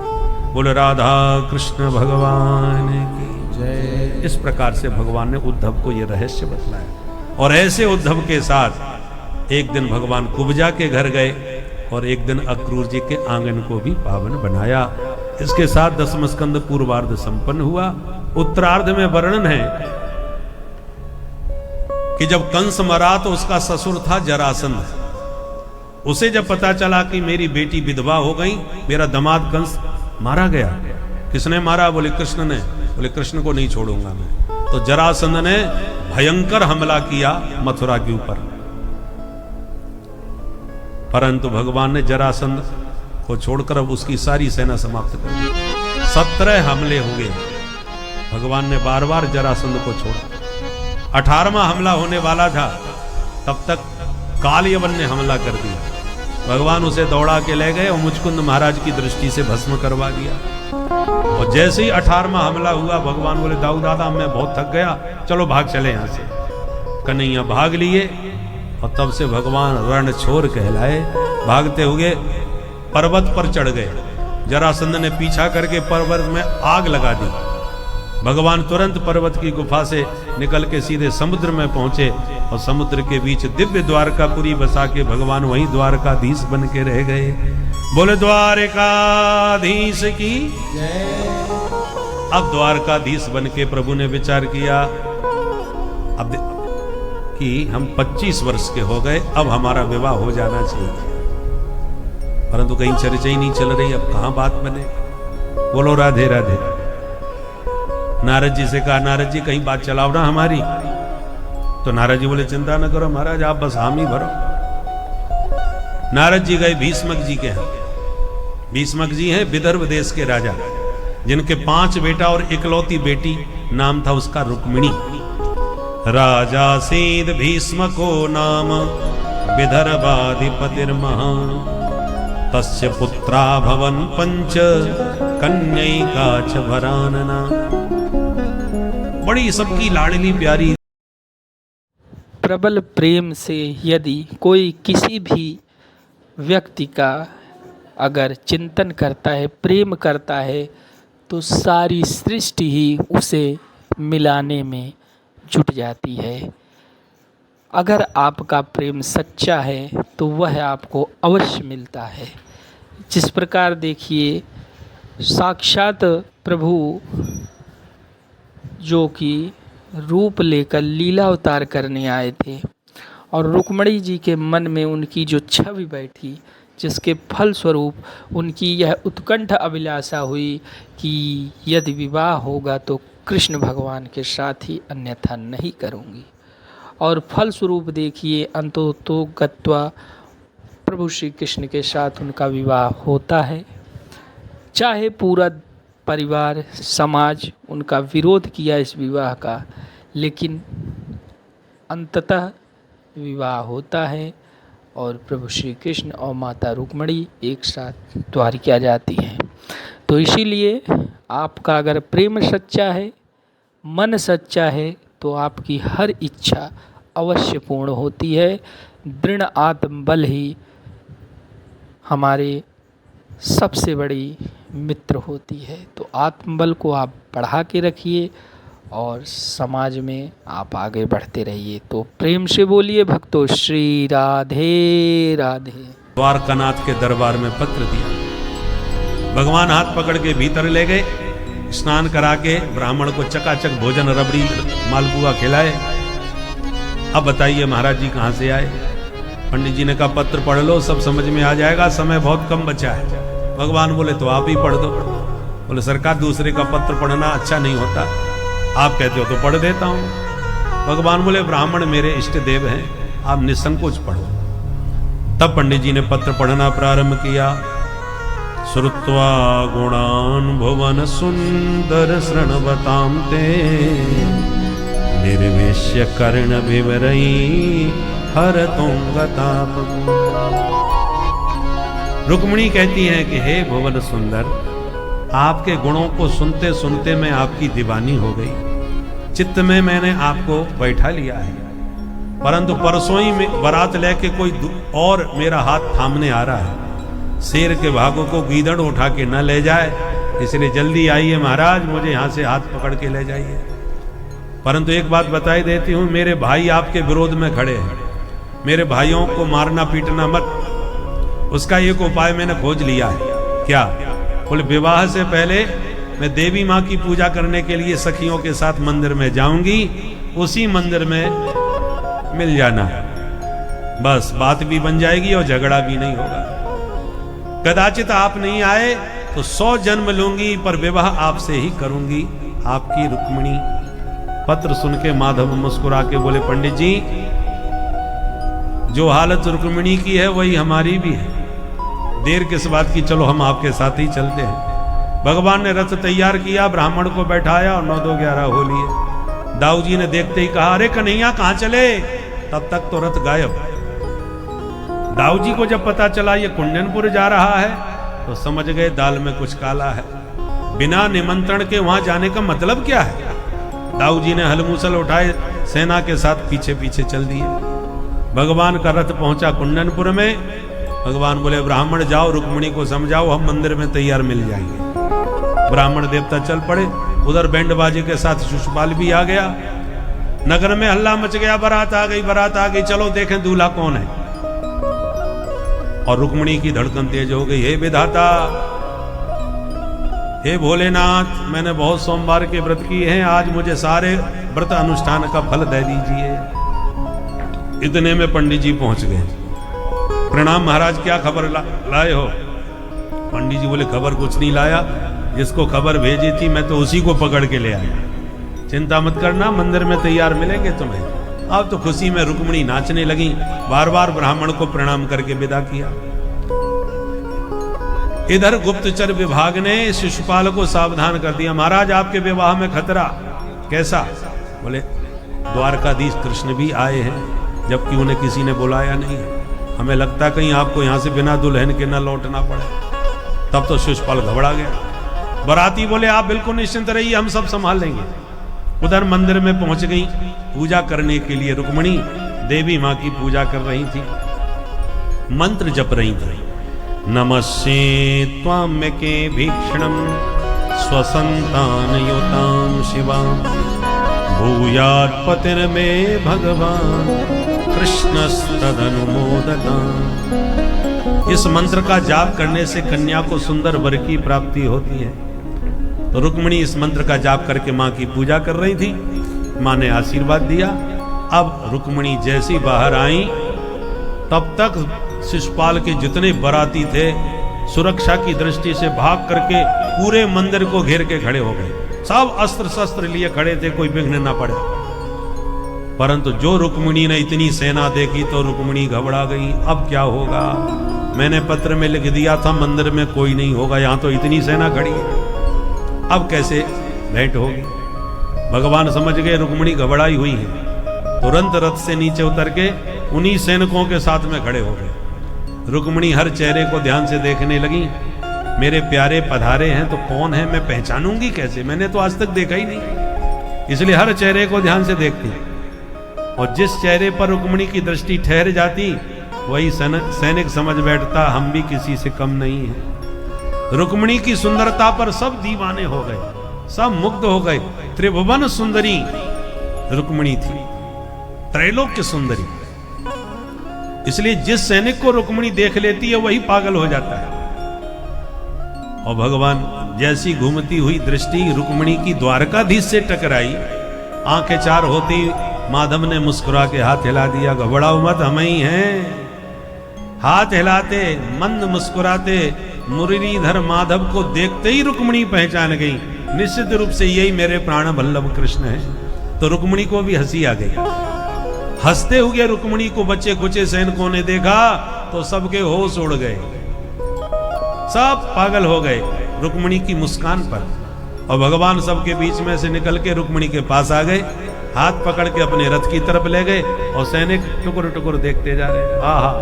बोलो राधा कृष्ण भगवान की जय। इस प्रकार से भगवान ने उद्धव को यह रहस्य बतलाया। और ऐसे उद्धव के साथ एक दिन भगवान कुब्जा के घर गए और एक दिन अक्रूर जी के आंगन को भी पावन बनाया। इसके साथ 10वां स्कंद पूर्वार्ध संपन्न हुआ। उत्तरार्ध में वर्णन है कि जब कंस मरा तो उसका ससुर था जरासंध। उसे जब पता चला कि मेरी बेटी विधवा हो गई, मेरा दामाद कंस मारा गया। किसने मारा? बोले कृष्ण ने। बोले कृष्ण को नहीं छोड़ूंगा मैं। तो जरासंध ने भयंकर हमला किया मथुरा के ऊपर, परंतु भगवान ने जरासंध को छोड़कर अब उसकी सारी सेना समाप्त कर दी। 17 हमले हुए। भगवान ने बार बार जरासंध को छोड़ा। 18वां हमला होने वाला था, तब तक कालयवन ने हमला कर दिया। भगवान उसे दौड़ा के ले गए और मुचकुंद महाराज की दृष्टि से भस्म करवा दिया। और जैसे ही 18वां हमला हुआ, भगवान बोले दाऊ दादा मैं बहुत थक गया, चलो भाग चले यहां से। कन्हैया भाग लिए और तब से भगवान रणछोर कहलाए। भागते हुए पर्वत पर चढ़ गए। जरासंध ने पीछा करके पर्वत में आग लगा दी। भगवान तुरंत पर्वत की गुफा से निकल के सीधे समुद्र में पहुंचे और समुद्र के बीच दिव्य द्वारकापुरी बसा के भगवान वहीं द्वारकाधीश बन के रह गए। बोले द्वारकाधीश की जय। अब द्वारकाधीश बन के प्रभु ने विचार किया, अब कि हम 25 वर्ष के हो गए, अब हमारा विवाह हो जाना चाहिए। परंतु कहीं चर्चा ही नहीं चल रही, अब कहां बात बने। बोलो राधे राधे। नारद जी से कहा, नारद जी कहीं बात चलाओ ना हमारी। तो नारद जी बोले, चिंता न करो महाराज, आप बस हामी भरो। नारद जी गए भीष्मक जी के यहाँ। भीष्मक जी हैं विदर्भ देश के राजा, जिनके 5 बेटा और इकलौती बेटी, नाम था उसका रुक्मिणी। राजा सीद भीष्म को नाम विदर्भाधिपतिर्महा, तस्य पुत्रा भवन 5 कन्यैका च वरानना। बड़ी सबकी लाडली प्यारी। प्रबल प्रेम से यदि कोई किसी भी व्यक्ति का अगर चिंतन करता है, प्रेम करता है, तो सारी सृष्टि ही उसे मिलाने में जुट जाती है। अगर आपका प्रेम सच्चा है तो वह आपको अवश्य मिलता है। जिस प्रकार देखिए, साक्षात प्रभु जो कि रूप लेकर लीला अवतार करने आए थे, और रुक्मिणी जी के मन में उनकी जो छवि बैठी, जिसके फलस्वरूप उनकी यह उत्कंठ अभिलाषा हुई कि यदि विवाह होगा तो कृष्ण भगवान के साथ ही, अन्यथा नहीं करूँगी। और फलस्वरूप देखिए, अंततो गत्वा प्रभु श्री कृष्ण के साथ उनका विवाह होता है। चाहे पूरा परिवार समाज उनका विरोध किया इस विवाह का, लेकिन अंततः विवाह होता है और प्रभु श्री कृष्ण और माता रुक्मिणी एक साथ द्वारिका जाती हैं। तो इसीलिए आपका अगर प्रेम सच्चा है, मन सच्चा है, तो आपकी हर इच्छा अवश्य पूर्ण होती है। दृढ़ आत्मबल ही हमारे सबसे बड़ी मित्र होती है। तो आत्मबल को आप बढ़ा के रखिए और समाज में आप आगे बढ़ते रहिए। तो प्रेम से बोलिए भक्तों, श्री राधे राधे। द्वारकानाथ के दरबार में पत्र दिया। भगवान हाथ पकड़ के भीतर ले गए, स्नान करा के ब्राह्मण को चकाचक भोजन, रबड़ी, मालपुआ खिलाए। अब बताइए महाराज जी कहाँ से आए? पंडित जी ने कहा पत्र पढ़ लो, सब समझ में आ जाएगा, समय बहुत कम बचा है। भगवान बोले तो आप ही पढ़ दो। बोले सरकार, दूसरे का पत्र पढ़ना अच्छा नहीं होता, आप कहते हो तो पढ़ देता हूं। भगवान बोले ब्राह्मण मेरे इष्ट देव हैं, आप निसंकोच पढ़ो। तब पंडित जी ने पत्र पढ़ना प्रारंभ किया। श्रुत्वा गुणान भुवन सुंदर शृण्वतां ते, निर्वेश्य कर्ण विवरई हर तुंगताप। रुक्मिणी कहती हैं कि हे भुवन सुंदर, आपके गुणों को सुनते सुनते मैं आपकी दीवानी हो गई। चित्त में मैंने आपको बैठा लिया है, परंतु परसों ही में बारात लेके कोई और मेरा हाथ थामने आ रहा है। शेर के भागों को गीदड़ उठा के न ले जाए, इसलिए जल्दी आइए महाराज, मुझे यहाँ से हाथ पकड़ के ले जाइए। परंतु एक बात बताई देती हूँ, मेरे भाई आपके विरोध में खड़े हैं। मेरे भाइयों को मारना पीटना मत। उसका एक उपाय मैंने खोज लिया है। क्या? बोले विवाह से पहले मैं देवी माँ की पूजा करने के लिए सखियों के साथ मंदिर में जाऊंगी, उसी मंदिर में मिल जाना, बस बात भी बन जाएगी और झगड़ा भी नहीं होगा। कदाचित आप नहीं आए तो 100 जन्म लूंगी, पर विवाह आपसे ही करूंगी, आपकी रुक्मिणी। पत्र सुन के माधव मुस्कुरा के बोले पंडित जी, जो हालत रुक्मिणी की है वही हमारी भी है, देर किस बात की, चलो हम आपके साथ ही चलते हैं। भगवान ने रथ तैयार किया, ब्राह्मण को बैठाया और 9 2 11 हो लिए। दाऊ जी ने देखते ही कहा, अरे कन्हैया कहाँ चले? तब तक तो रथ गायब। दाऊ जी को जब पता चला ये कुंडनपुर जा रहा है, तो समझ गए दाल में कुछ काला है। बिना निमंत्रण के वहां जाने का मतलब क्या है? दाऊ जी ने हलमूसल उठाए, सेना के साथ पीछे पीछे चल दिए। भगवान का रथ पहुंचा कुंडनपुर में। भगवान बोले ब्राह्मण जाओ, रुक्मिणी को समझाओ, हम मंदिर में तैयार मिल जाएंगे। ब्राह्मण देवता चल पड़े। उधर बैंड बाजे के साथ शिशुपाल भी आ गया। नगर में हल्ला मच गया, बारात आ गई, बारात आ गई, चलो देखें दूल्हा कौन है। और रुक्मिणी की धड़कन तेज हो गई। हे विधाता, हे भोलेनाथ, मैंने बहुत सोमवार के व्रत किए हैं, आज मुझे सारे व्रत अनुष्ठान का फल दे दीजिए। इतने में पंडित जी पहुंच गए। प्रणाम महाराज, क्या खबर लाए हो? पंडित जी बोले खबर कुछ नहीं लाया, जिसको खबर भेजी थी मैं तो उसी को पकड़ के ले आया। चिंता मत करना, मंदिर में तैयार मिलेंगे तुम्हें। अब तो खुशी में रुक्मिणी नाचने लगी, बार बार ब्राह्मण को प्रणाम करके विदा किया। इधर गुप्तचर विभाग ने शिशुपाल को सावधान कर दिया, महाराज आपके विवाह में खतरा। कैसा? बोले द्वारकाधीश कृष्ण भी आए हैं, जबकि उन्हें किसी ने बुलाया नहीं है। हमें लगता कहीं आपको यहां से बिना दुल्हन के न लौटना पड़े। तब तो शिशुपाल घबरा गया। बराती बोले आप बिल्कुल निश्चिंत रहिए, हम सब संभाल लेंगे। उधर मंदिर में पहुंच गई पूजा करने के लिए। रुक्मिणी देवी मां की पूजा कर रही थी, मंत्र जप रही थी। नमस्ते त्वाम्यके भीक्षणम स्वसंतानयुतां शिवां भूयात् पतिर्मे भगवान कृष्णस्तदनुमोदतां। इस मंत्र का जाप करने से कन्या को सुंदर वर की प्राप्ति होती है। तो रुक्मिणी इस मंत्र का जाप करके मां की पूजा कर रही थी। मां ने आशीर्वाद दिया। अब रुक्मिणी जैसी बाहर आई, तब तक शिशुपाल के जितने बराती थे सुरक्षा की दृष्टि से भाग करके पूरे मंदिर को घेर के खड़े हो गए। सब अस्त्र शस्त्र लिए खड़े थे, कोई विघ्न ना पड़े। परंतु जो रुक्मिणी ने इतनी सेना देखी तो रुक्मिणी घबरा गई। अब क्या होगा? मैंने पत्र में लिख दिया था मंदिर में कोई नहीं होगा, यहां तो इतनी सेना खड़ी है, अब कैसे भेंट होगी? भगवान समझ गए रुक्मिणी घबराई हुई है। तुरंत रथ से नीचे उतर के उन्हीं सैनिकों के साथ में खड़े हो गए। रुक्मिणी हर चेहरे को ध्यान से देखने लगी। मेरे प्यारे पधारे हैं तो कौन है, मैं पहचानूंगी कैसे? मैंने तो आज तक देखा ही नहीं, इसलिए हर चेहरे को ध्यान से देखती। और जिस चेहरे पर रुक्मिणी की दृष्टि ठहर जाती वही सैनिक समझ बैठता हम भी किसी से कम नहीं है। रुक्मिणी की सुंदरता पर सब दीवाने हो गए, सब मुग्ध हो गए। त्रिभुवन सुंदरी रुक्मिणी थी, त्रैलोक्य सुंदरी। इसलिए जिस सैनिक को रुक्मिणी देख लेती है वही पागल हो जाता है। और भगवान जैसी घूमती हुई दृष्टि रुक्मिणी की द्वारकाधीश से टकराई, आंखें चार होती माधव ने मुस्कुरा के हाथ हिला दिया, घबराओ मत, हम ही हैं। हाथ हिलाते मंद मुस्कुराते मुरलीधर माधव को देखते ही रुक्मिणी पहचान गई, निश्चित रूप से यही मेरे प्राण वल्लभ कृष्ण है। तो रुक्मिणी को भी हंसी आ गई। हंसते हुए रुक्मिणी को बच्चे कुचे सैनिकों ने देखा तो सबके होश उड़ गए, सब पागल हो गए रुक्मिणी की मुस्कान पर। और भगवान सबके बीच में से निकल के रुक्मिणी के पास आ गए, हाथ पकड़ के अपने रथ की तरफ ले गए। और सैनिक टुकुर टुकुर देखते जा रहे। आहा,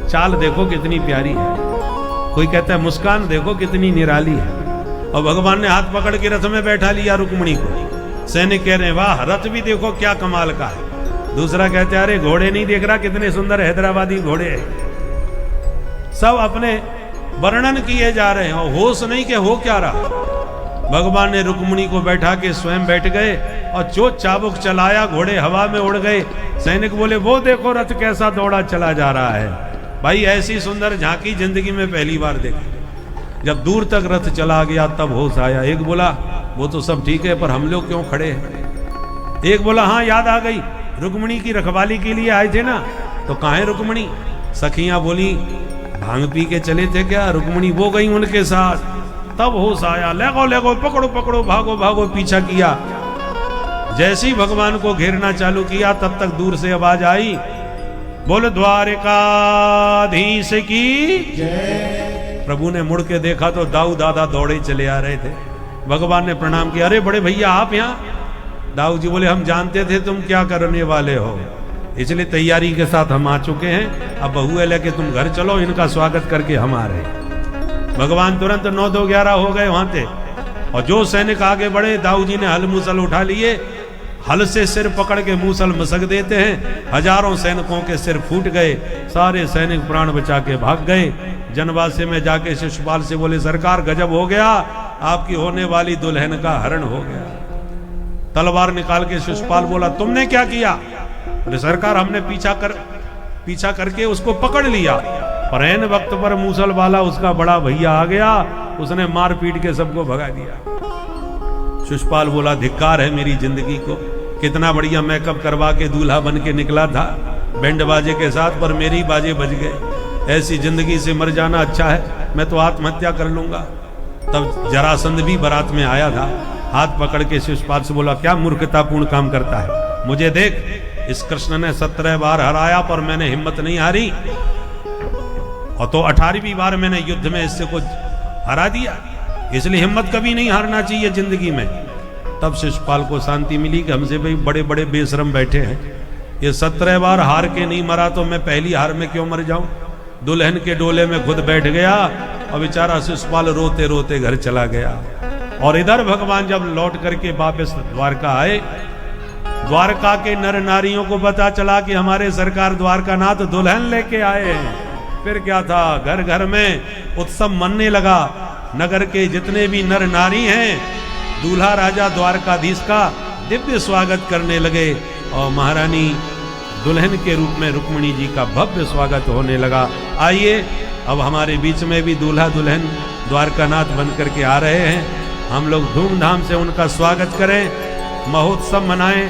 चाल देखो कितनी प्यारी है, कोई कहता है मुस्कान देखो कितनी निराली है। और भगवान ने हाथ पकड़ के रथ में बैठा लिया रुक्मिणी को। सैनिक कह रहे हैं वाह, रथ भी देखो क्या कमाल का है। दूसरा कहते हैं अरे घोड़े नहीं देख रहा, कितने सुंदर हैदराबादी घोड़े हैं। सब अपने वर्णन किए जा रहे हैं और होश नहीं कि हो क्या रहा। भगवान ने रुक्मिणी को बैठा के स्वयं बैठ गए और जो चाबुक चलाया, घोड़े हवा में उड़ गए। सैनिक बोले वो देखो रथ कैसा दौड़ा चला जा रहा है। भाई ऐसी सुंदर झांकी जिंदगी में पहली बार देखी। जब दूर तक रथ चला गया तब होश आया। एक बोला वो तो सब ठीक है पर हम लोग क्यों खड़े हैं? एक बोला हाँ याद आ गई, रुक्मिणी की रखवाली के लिए आए थे ना, तो कहाँ है रुक्मिणी? सखियां बोली भांग पी के चले थे क्या? रुक्मिणी वो गई उनके साथ। तब होश आया, लगो लगो, पकड़ो पकड़ो, भागो भागो, पीछा किया। जैसे ही भगवान को घेरना चालू किया तब तक दूर से आवाज आई, बोल द्वारकाधीश की जय। प्रभु ने मुड़ के देखा तो दाऊ दादा दौड़े चले आ रहे थे। भगवान ने प्रणाम किया, अरे बड़े भैया आप यहाँ? दाऊ जी बोले हम जानते थे तुम क्या करने वाले हो, इसलिए तैयारी के साथ हम आ चुके हैं। अब बहुए लेके तुम घर चलो, इनका स्वागत करके हम आ रहे हैं। भगवान तुरंत 9-2-11 हो गए वहां थे। और जो सैनिक आगे बढ़े, दाऊ जी ने हल मूसल उठा लिए, हल से सिर पकड़ के मूसल मसक देते हैं। हजारों सैनिकों के सिर फूट गए, सारे सैनिक प्राण बचा के भाग गए। जनवासे में जाके शिशुपाल से बोले सरकार गजब हो गया, आपकी होने वाली दुल्हन का हरण हो गया। तलवार निकाल के शिशुपाल बोला तुमने क्या किया? बोले सरकार हमने पीछा करके उसको पकड़ लिया, पर ऐन वक्त पर मूसल वाला उसका बड़ा भैया आ गया, उसने मार पीट के सबको भगा दिया। शिशुपाल बोला धिक्कार है मेरी जिंदगी को, कितना बढ़िया मेकअप करवा के दूल्हा बन के निकला था, बैंड बाजे के साथ, पर मेरे ही बाजे बज गए। ऐसी जिंदगी से मर जाना अच्छा है, मैं तो आत्महत्या कर लूंगा। तब जरासंध भी बारात में आया था, हाथ पकड़ के शिशुपाल से बोला, क्या मूर्खतापूर्ण काम करता है, मुझे देख, इस कृष्ण ने 17 बार हराया पर मैंने हिम्मत नहीं हारी, और तो 18वीं बार मैंने युद्ध में इससे कुछ हरा दिया, इसलिए हिम्मत कभी नहीं हारना चाहिए जिंदगी में। तब शिशुपाल को शांति मिली कि हमसे भाई बड़े बड़े बेशरम बैठे हैं, ये 17 बार हार के नहीं मरा तो मैं पहली हार में क्यों मर जाऊं। दुल्हन के डोले में खुद बैठ गया और बेचारा शिशुपाल रोते रोते घर चला गया। और इधर भगवान जब लौट करके वापस द्वारका आए, द्वारका के नर नारियों को पता चला कि हमारे सरकार द्वारकानाथ दुल्हन लेके आए हैं। फिर क्या था, घर घर में उत्सव मनने लगा। नगर के जितने भी नर नारी हैं, दूल्हा राजा द्वारकाधीश का दिव्य स्वागत करने लगे और महारानी दुल्हन के रूप में रुक्मिणी जी का भव्य स्वागत होने लगा। आइए अब हमारे बीच में भी दूल्हा दुल्हन द्वारकानाथ बन करके आ रहे हैं, हम लोग धूमधाम से उनका स्वागत करें, महोत्सव मनाएं,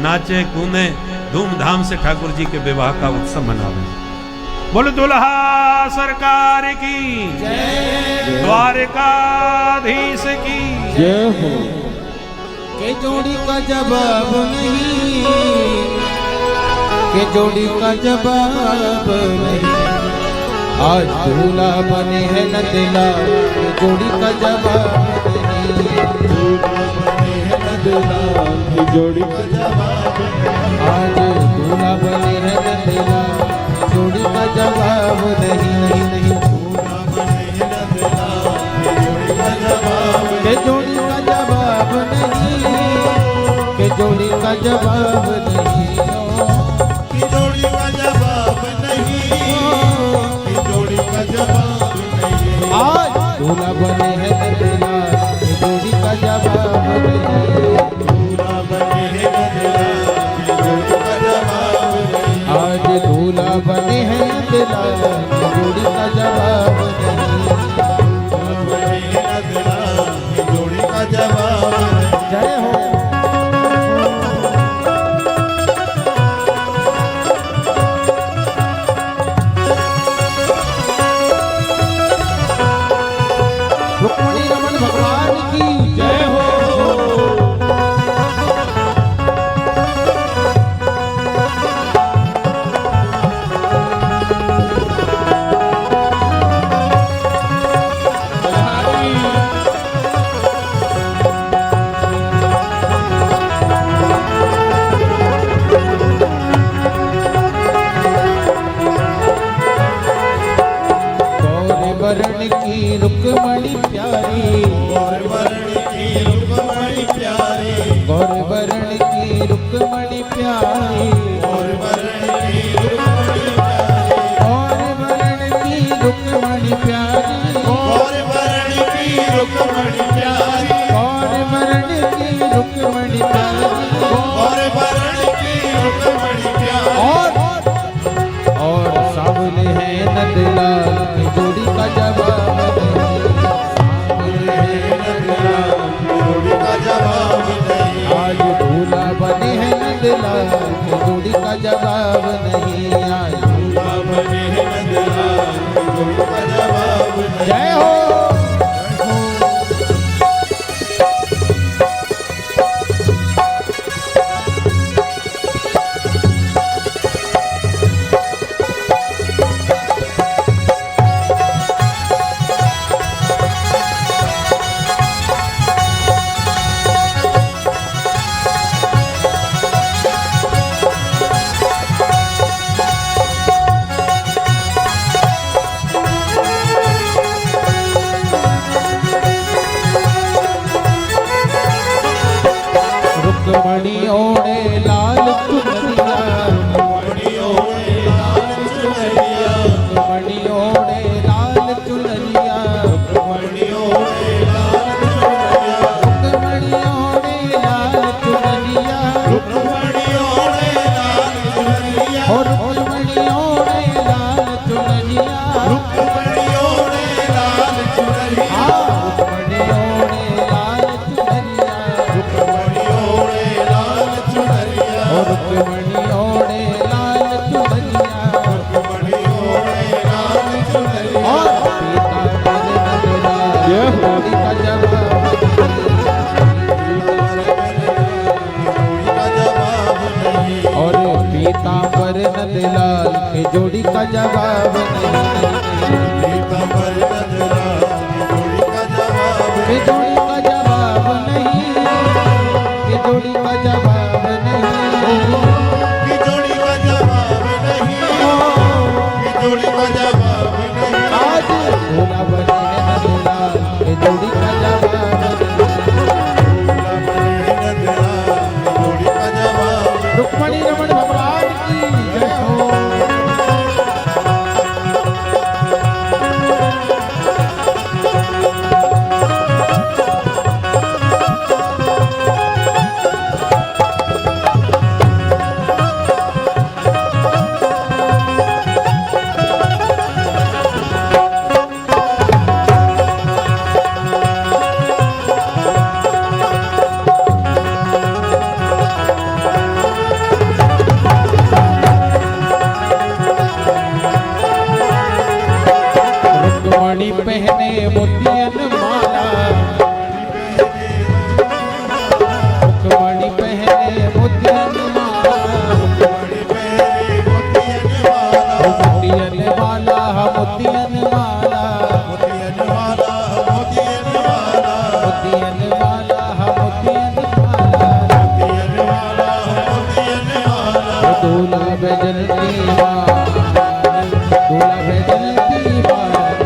नाचे कूदें, धूमधाम से ठाकुर जी के विवाह का उत्सव मनावें। बोलो दुल्हा सरकार की जय, द्वारकाधीश की जय हो। के जोड़ी का जवाब नहीं, के जोड़ी का जवाब नहीं, आज दूल्हा बने हैं नंदला, के जोड़ी का जवाब नहीं, दूल्हा बने हैं नंदला, की जोड़ी का जवाब नहीं, आज दूल्हा बने हैं नंदला, जोड़ी का जवाब नहीं, नहीं नहीं, दूल्हा बने हैं नंदला, के जोड़ी का जवाब नहीं, के जोड़ी का जवाब नहीं, के जोड़ी का जवाब नहीं, के जोड़ी का जवाब नहीं, आज दूल्हा बने हैं नंदला, के जोड़ी का जवाब नहीं, दूल्हा बने हैं नंदला, के जोड़ी का जवाब नहीं, आज दूल्हा बने हैं नंदला, के जोड़ी का जवाब नहीं, दूल्हा बने हैं नंदला, के जोड़ी का जवाब नहीं। जय हो। रुक्मिणी रमन भगवान की जय हो। वरण की रुक्मणी प्यारी, गौर वरण की रुक्मणी प्यारी, गौर वरण की रुक्मणी प्यारी, गौर वरण की रुक्मणी प्यारी, गौर वरण की रुक्मणी प्यारी, गौर वरण की रुक्मणी प्यारी, गौर वरण की रुक्मणी प्यारी, गौर वरण की रुक्मणी प्यारी, और सावले है नंदलाल, की जोड़ी का जवाब नहीं, सावले है नंदलाल, की जोड़ी का जवाब नहीं, आज दूल्हा बने हैं नंदलाल, की जोड़ी का जवाब नहीं, आज दूल्हा बने हैं नंदलाल, की जोड़ी का जवाब मुखमणि पहने मोतियन माला, मुखमणि पहने मोतियन माला, मोतियन माला मोतियन माला, मोतियन माला मोतियन माला, मोतियन माला मोतियन माला, दूल्हा भजन की बात, दूल्हा भजन की बात,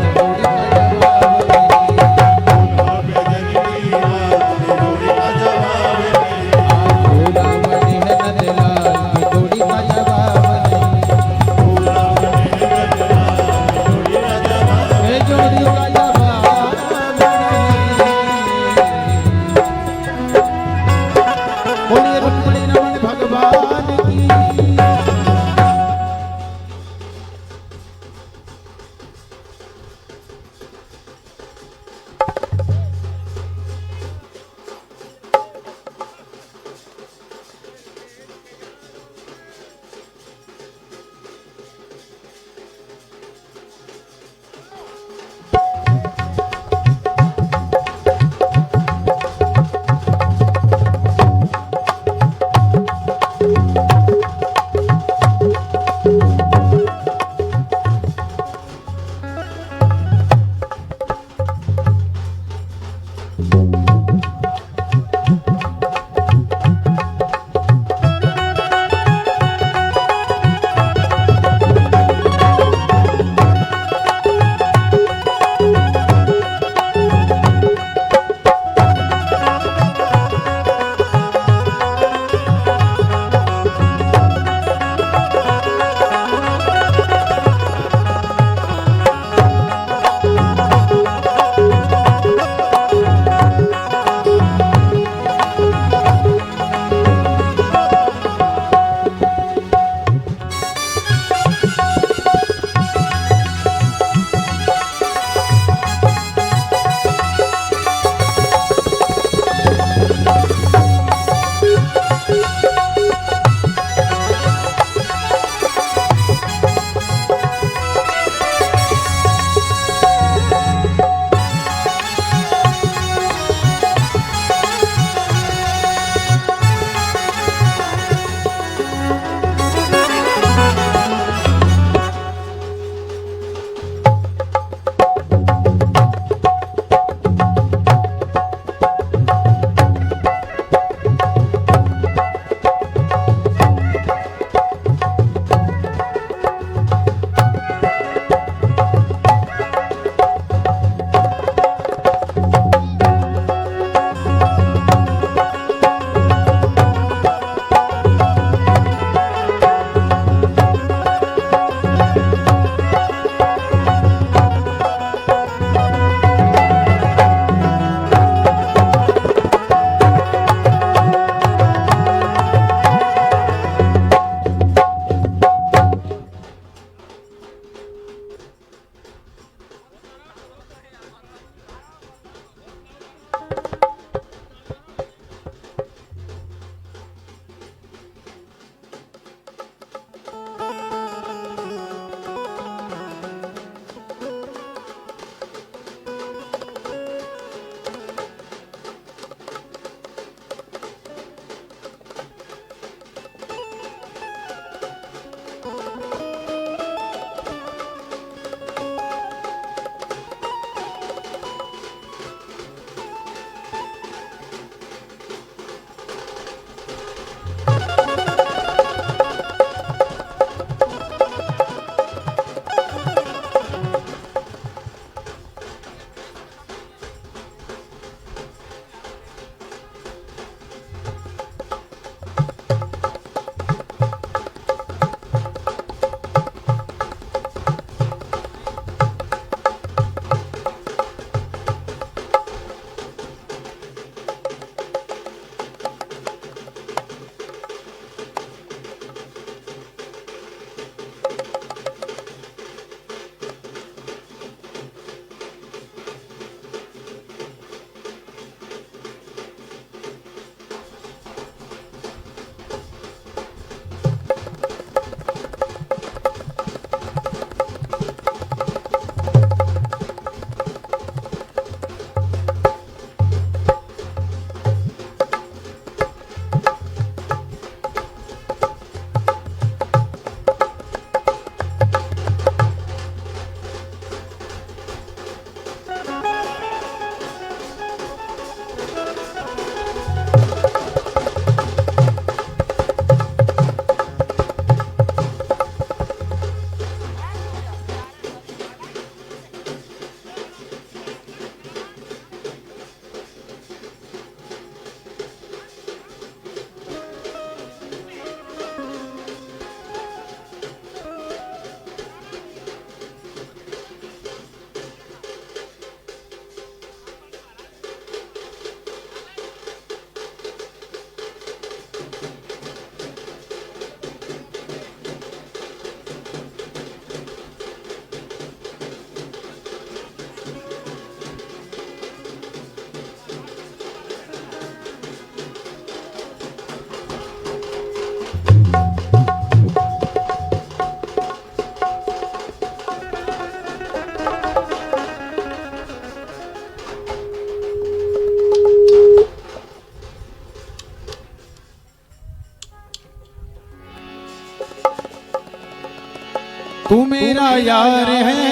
मेरा यार है,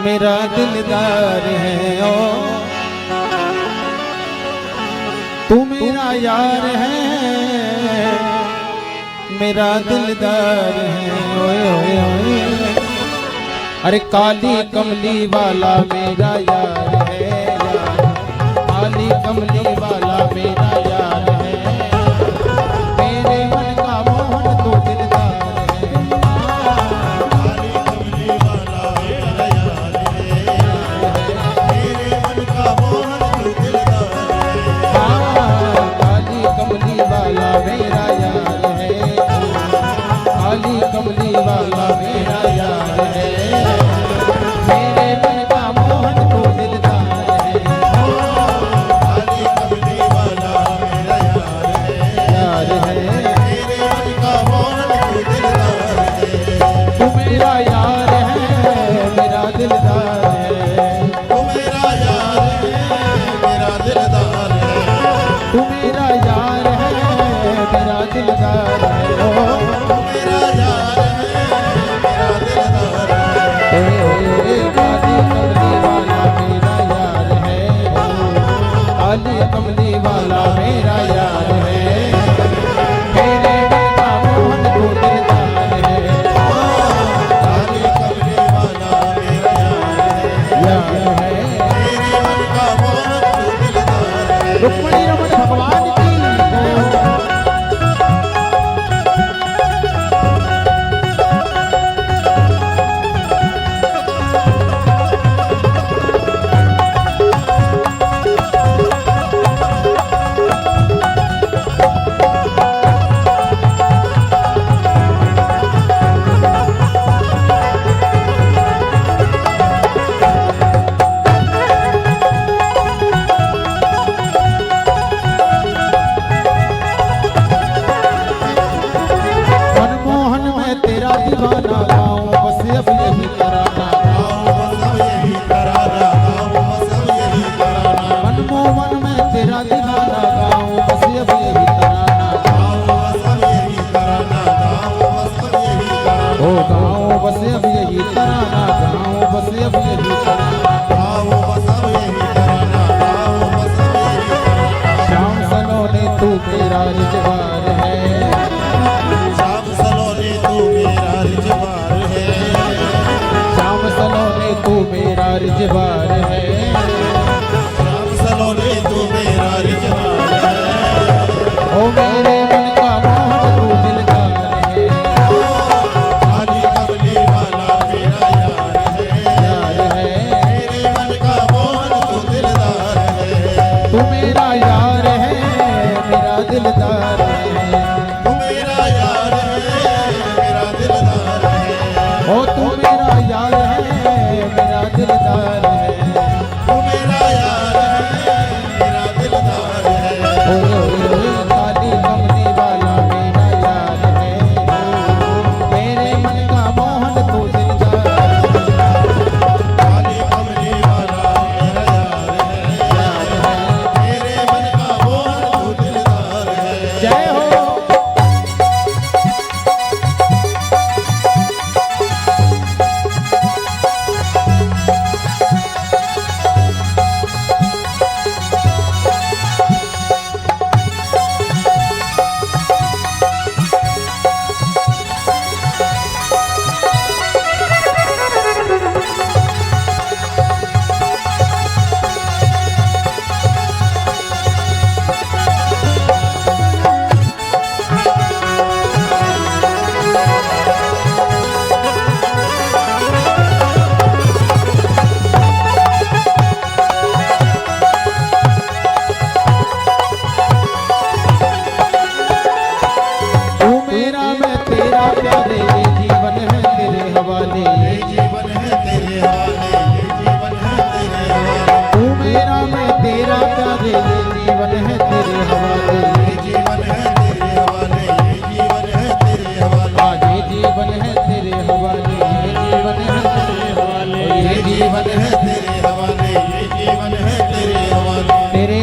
मेरा दिलदार है। ओ तू मेरा यार है, मेरा दिलदार है। ओए ओए ओए, अरे काली कमली वाला मेरा यार है, काली कमली वाला मेरा यार है। मेरे मन का मोहन तो दिलदार है, काली कमली वाला मेरा यार है, मेरे मन का मोहन तू दिलदार है। काली कमली वाला मेरा यार है, काली कमली वाला मेरा यार है। मेरे मन का मोहन तो दिलदार है, काली कमली वाला मेरा यार है, मेरे मन का मोहन तू दिलदार है। तू मेरा यार है, मेरा दिलदार है। तू मेरा यार है, मेरा दिलदार है। तू मेरा यार है, मेरा दिलदार है। तू मेरा यार है, मेरा दिलदार है। काली कमली वाला मेरा यार है, काली कमली वाला मेरा यार है। मेरे मन का मोहन तो दिलदार है, काली कमली वाला मेरा यार है, मेरे मन का मोहन तू दिलदार है। रुक्मणी रमन भगवान की जय हो। मनमोहन मैं तेरा दीवाना गाऊं, बस अब यही तराना मनमोहन मैं तेरा दीवाना गाऊं, बस अब यही तराना ओ गाऊं, बस अब यही तराना गाऊं, बस अब यही तराना। श्याम सलोने तू मेरा रिजवार है, श्याम सलोने तू मेरा रिजवार है। ओ मेरे मन का मोहन तू दिलदार है, काली कमली वाला मेरा यार है, मेरे मन का मोहन तू दिलदार है। तू मेरा यार है, मेरा दिलदार है। तू मेरा यार है, मेरा दिलदार है। ओ तू मेरा यार है, मेरा दिलदार है। तू मेरा यार है, मेरा दिलदार है। काली कमली वाला मेरा यार है, मेरे मन का मोहन तू दिलदार है। काली कमली वाला मेरा यार है, मेरे मन का मोहन तू दिलदार है। जय हो।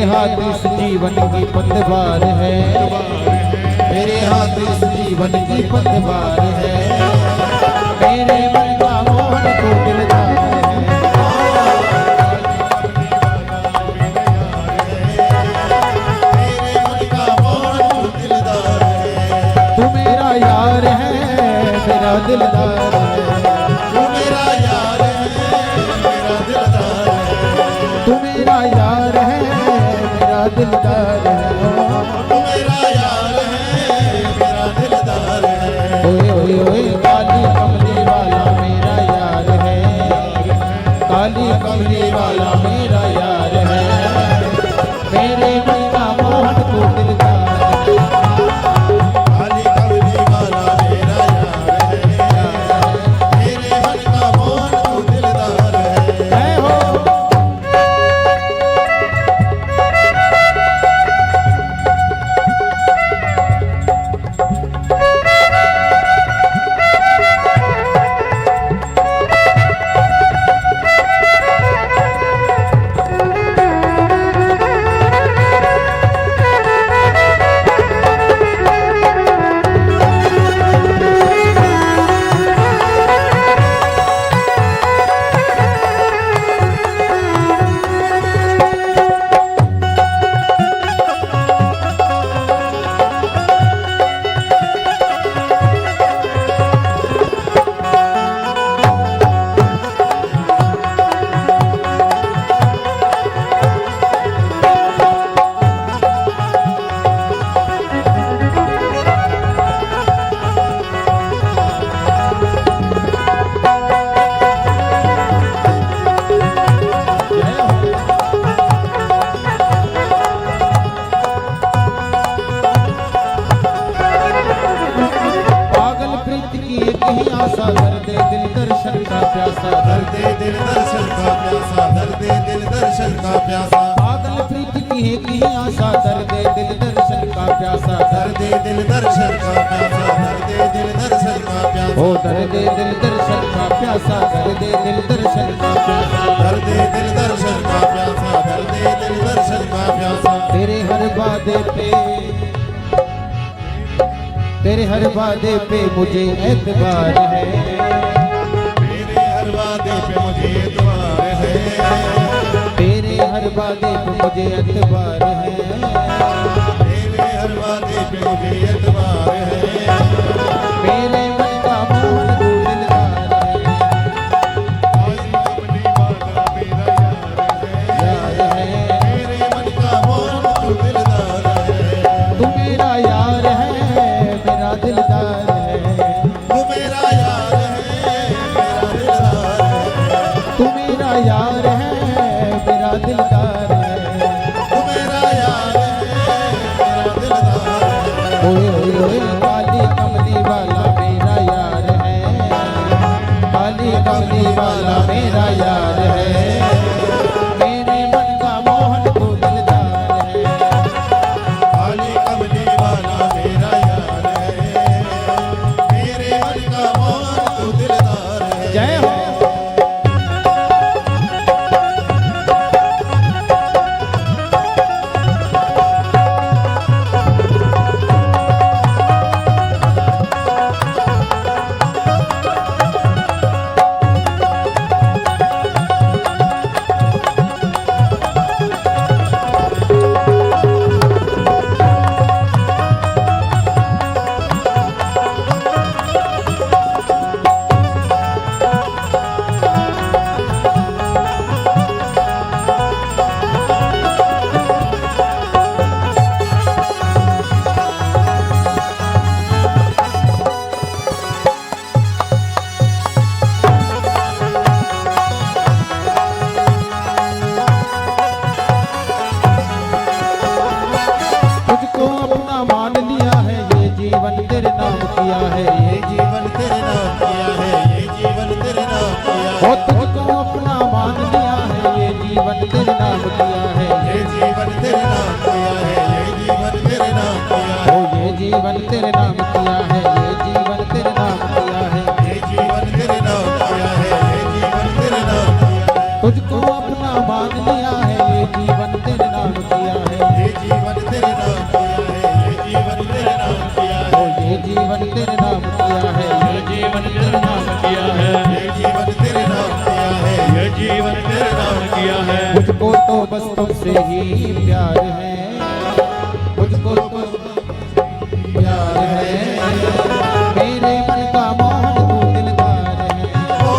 हाथ इस जीवन की पतवार है, मेरे हाथ इस जीवन की पतवार है। काली कमली वाला मेरा यार है, मेरे मन का मोहन तू दिलदार है। काली कमली वाला मेरा यार है, मेरे मन का मोहन तू दिलदार है। जय हो। आशा धर दे दिल दर्शन का प्यासा, धर दे दिल दर्शन का प्यासा, धर दे दिल दर्शन का प्यासा। पागल प्रीत की है की आशा धर दे दिल दर्शन का प्यासा, धर दे दिल दर्शन का प्यासा, धर दे दिल दर्शन का प्यासा। ओ धर दे दिल दर्शन का प्यासा, धर दे दिल दर्शन का प्यासा, धर दे दिल दर्शन का प्यासा, धर दे दिल दर्शन का प्यासा। तेरे हर वादे पे, तेरे हर वादे पे मुझे एतबार है, मेरे हर वादे पे मुझे एतबार है, तेरे हर वादे पे मुझे एतबार है, मेरे हर वादे पे मुझे एतबार है। मेरे मन का मोहन तू दिलदार है, काली कमली वाला मेरा यार है, मेरे मन का मोहन तू दिलदार है। तू मेरा यार है मेरा दिलदार है, तू मेरा यार है मेरा दिलदार है, तू मेरा यार है मेरा दिलदार है। तू मेरा यार है मेरा दिलदार है। ओए ओए ओए काली कमली वाला मेरा यार है, काली कमली वाला मेरा यार है, मेरे मन का मोहन तू दिलदार है। काली कमली वाला मेरा यार है, मेरे मन का मोहन तू दिलदार है। जय हो। तुझको अपना मान लिया है, ये जीवन तेरे नाम किया है, ये जीवन तेरे नाम किया है, ये जीवन तेरे नाम किया ओ है, तुझको अपना मान लिया है, ये जीवन तेरे नाम किया है, ये जीवन तेरे नाम किया है, ये जीवन तेरे नाम किया है, ओ ये जीवन तेरे नाम किया है, ये जीवन तेरे नाम किया है। ये जीवन तेरे नाम किया है, ये जीवन तेरे नाम किया है। तुझको अपना मान लिया है, ये जीवन तेरे नाम किया है, ये जीवन तेरे नाम किया है, ये जीवन तेरे नाम किया है, ओ ये जीवन तेरे नाम किया है, ये जीवन तेरे नाम किया है। ये जीवन तेरे नाम किया है, ये जीवन तेरे नाम किया है। मुझको तो बस तुमसे ही प्यार है, मुझको तो बस प्यार है, मेरे मन का मोहन तू दिलदार है। ओ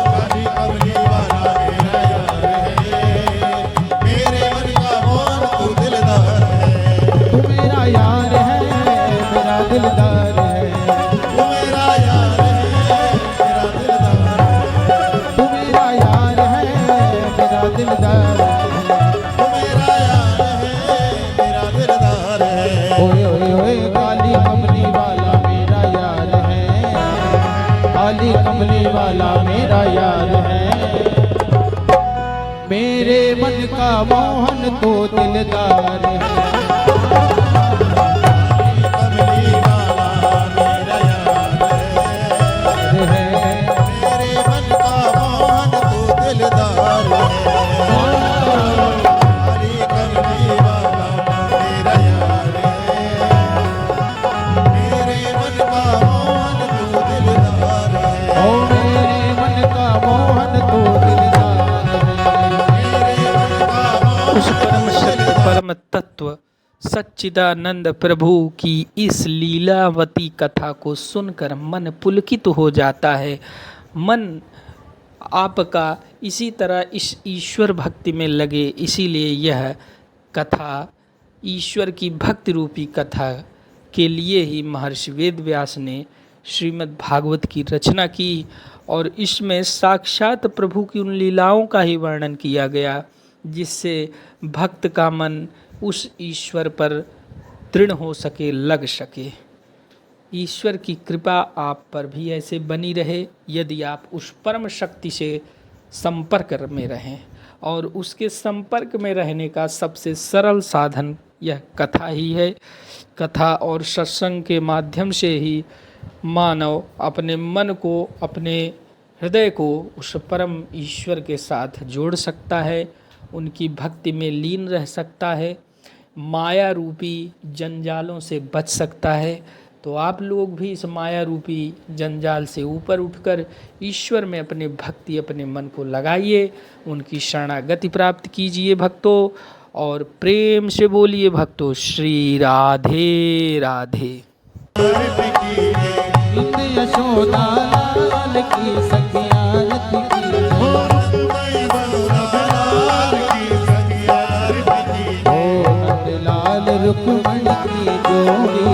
काली कमली वाला मेरा यार है, मेरे मन का मोहन तू दिलदार है। तू मेरा यार है मेरा दिलदार है, तू मेरा यार है मेरा दिलदार है। तू मेरा यार है दिलदार है। वो मेरा यार है, मेरा दिलदार है। ओए ओए ओए काली कमली वाला मेरा यार है, काली कमली वाला मेरा यार है। मेरे मन का मोहन तो दिलदार है। कमली वाला मेरा यार है। मेरे मन का मोहन तो दिलदार है। हरी कमली वाला मेरा यार है। मेरे मन का मोहन तो दिलदार है। ओ मेरे मन का मोहन तो दिलदार है। उस परम सत्य परम तत्व सच्चिदानंद प्रभु की इस लीलावती कथा को सुनकर मन पुलकित हो जाता है। मन आपका इसी तरह इस ईश्वर भक्ति में लगे। इसीलिए यह कथा ईश्वर की भक्ति रूपी कथा के लिए ही महर्षि वेदव्यास ने श्रीमद् भागवत की रचना की और इसमें साक्षात प्रभु की उन लीलाओं का ही वर्णन किया गया जिससे भक्त का मन उस ईश्वर पर दृढ़ हो सके, लग सके। ईश्वर की कृपा आप पर भी ऐसे बनी रहे यदि आप उस परम शक्ति से संपर्क में रहें, और उसके संपर्क में रहने का सबसे सरल साधन यह कथा ही है। कथा और सत्संग के माध्यम से ही मानव अपने मन को, अपने हृदय को उस परम ईश्वर के साथ जोड़ सकता है, उनकी भक्ति में लीन रह सकता है, माया रूपी जंजालों से बच सकता है। तो आप लोग भी इस माया रूपी जंजाल से ऊपर उठकर ईश्वर में अपने भक्ति, अपने मन को लगाइए, उनकी शरणागति प्राप्त कीजिए भक्तों, और प्रेम से बोलिए भक्तों श्री राधे राधे। इंद यशोदा लाल की सखिया रति की लाल रुक्मणी की जोड़ी,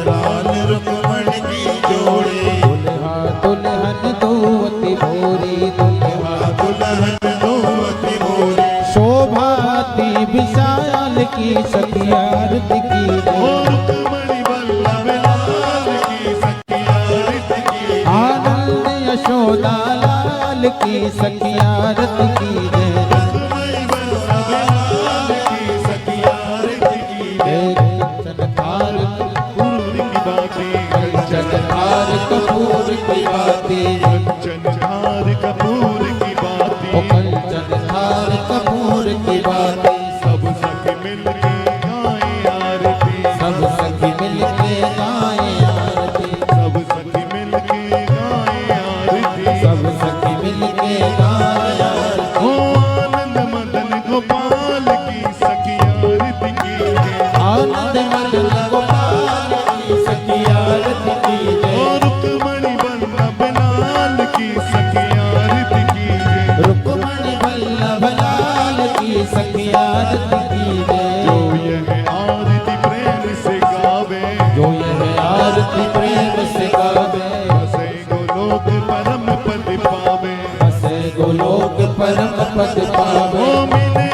लाल रुक्मणी की जोड़ी। दुल्हा दुल्हन दोवती भोरी, दुल्हा दुल्हन दोवती भोरी। शोभाती विशाल की सखिया रति की रुक्मणी वल्लभ लाल की सखिया रति की। आनंद यशोदा लाल की सखिया रति की जय। रुक्मणी वल्लभ लाल की सखिया रति की जय। कंचनधार कपूर की बातें, कंचनधार कपूर की बातें, कंचनधार कपूर की बातें। ओ कंचनधार कपूर की बातें। सब सखी मिलके गाएं आरती। सब सखी मिलके गाएं आरती, सब सखी मिलके गाएं आरती। सब सखी मिलके गाएं आरती। ओ आनंद मदन गोपाल की सखी आरती की जय। आनंद मदन गोपाल की सखिया रति की ओ जय। रुक्मणी वल्लभ लाल की सखी आरती की जय। रुक्मणी वल्लभ लाल की सखिया रति की जय। जो यह आरती प्रेम से गावे, जो यह आरती प्रेम से गावे, हसे गोलोक परम पद पावे। हसे गोलोक परम पद पावे। ओ मिले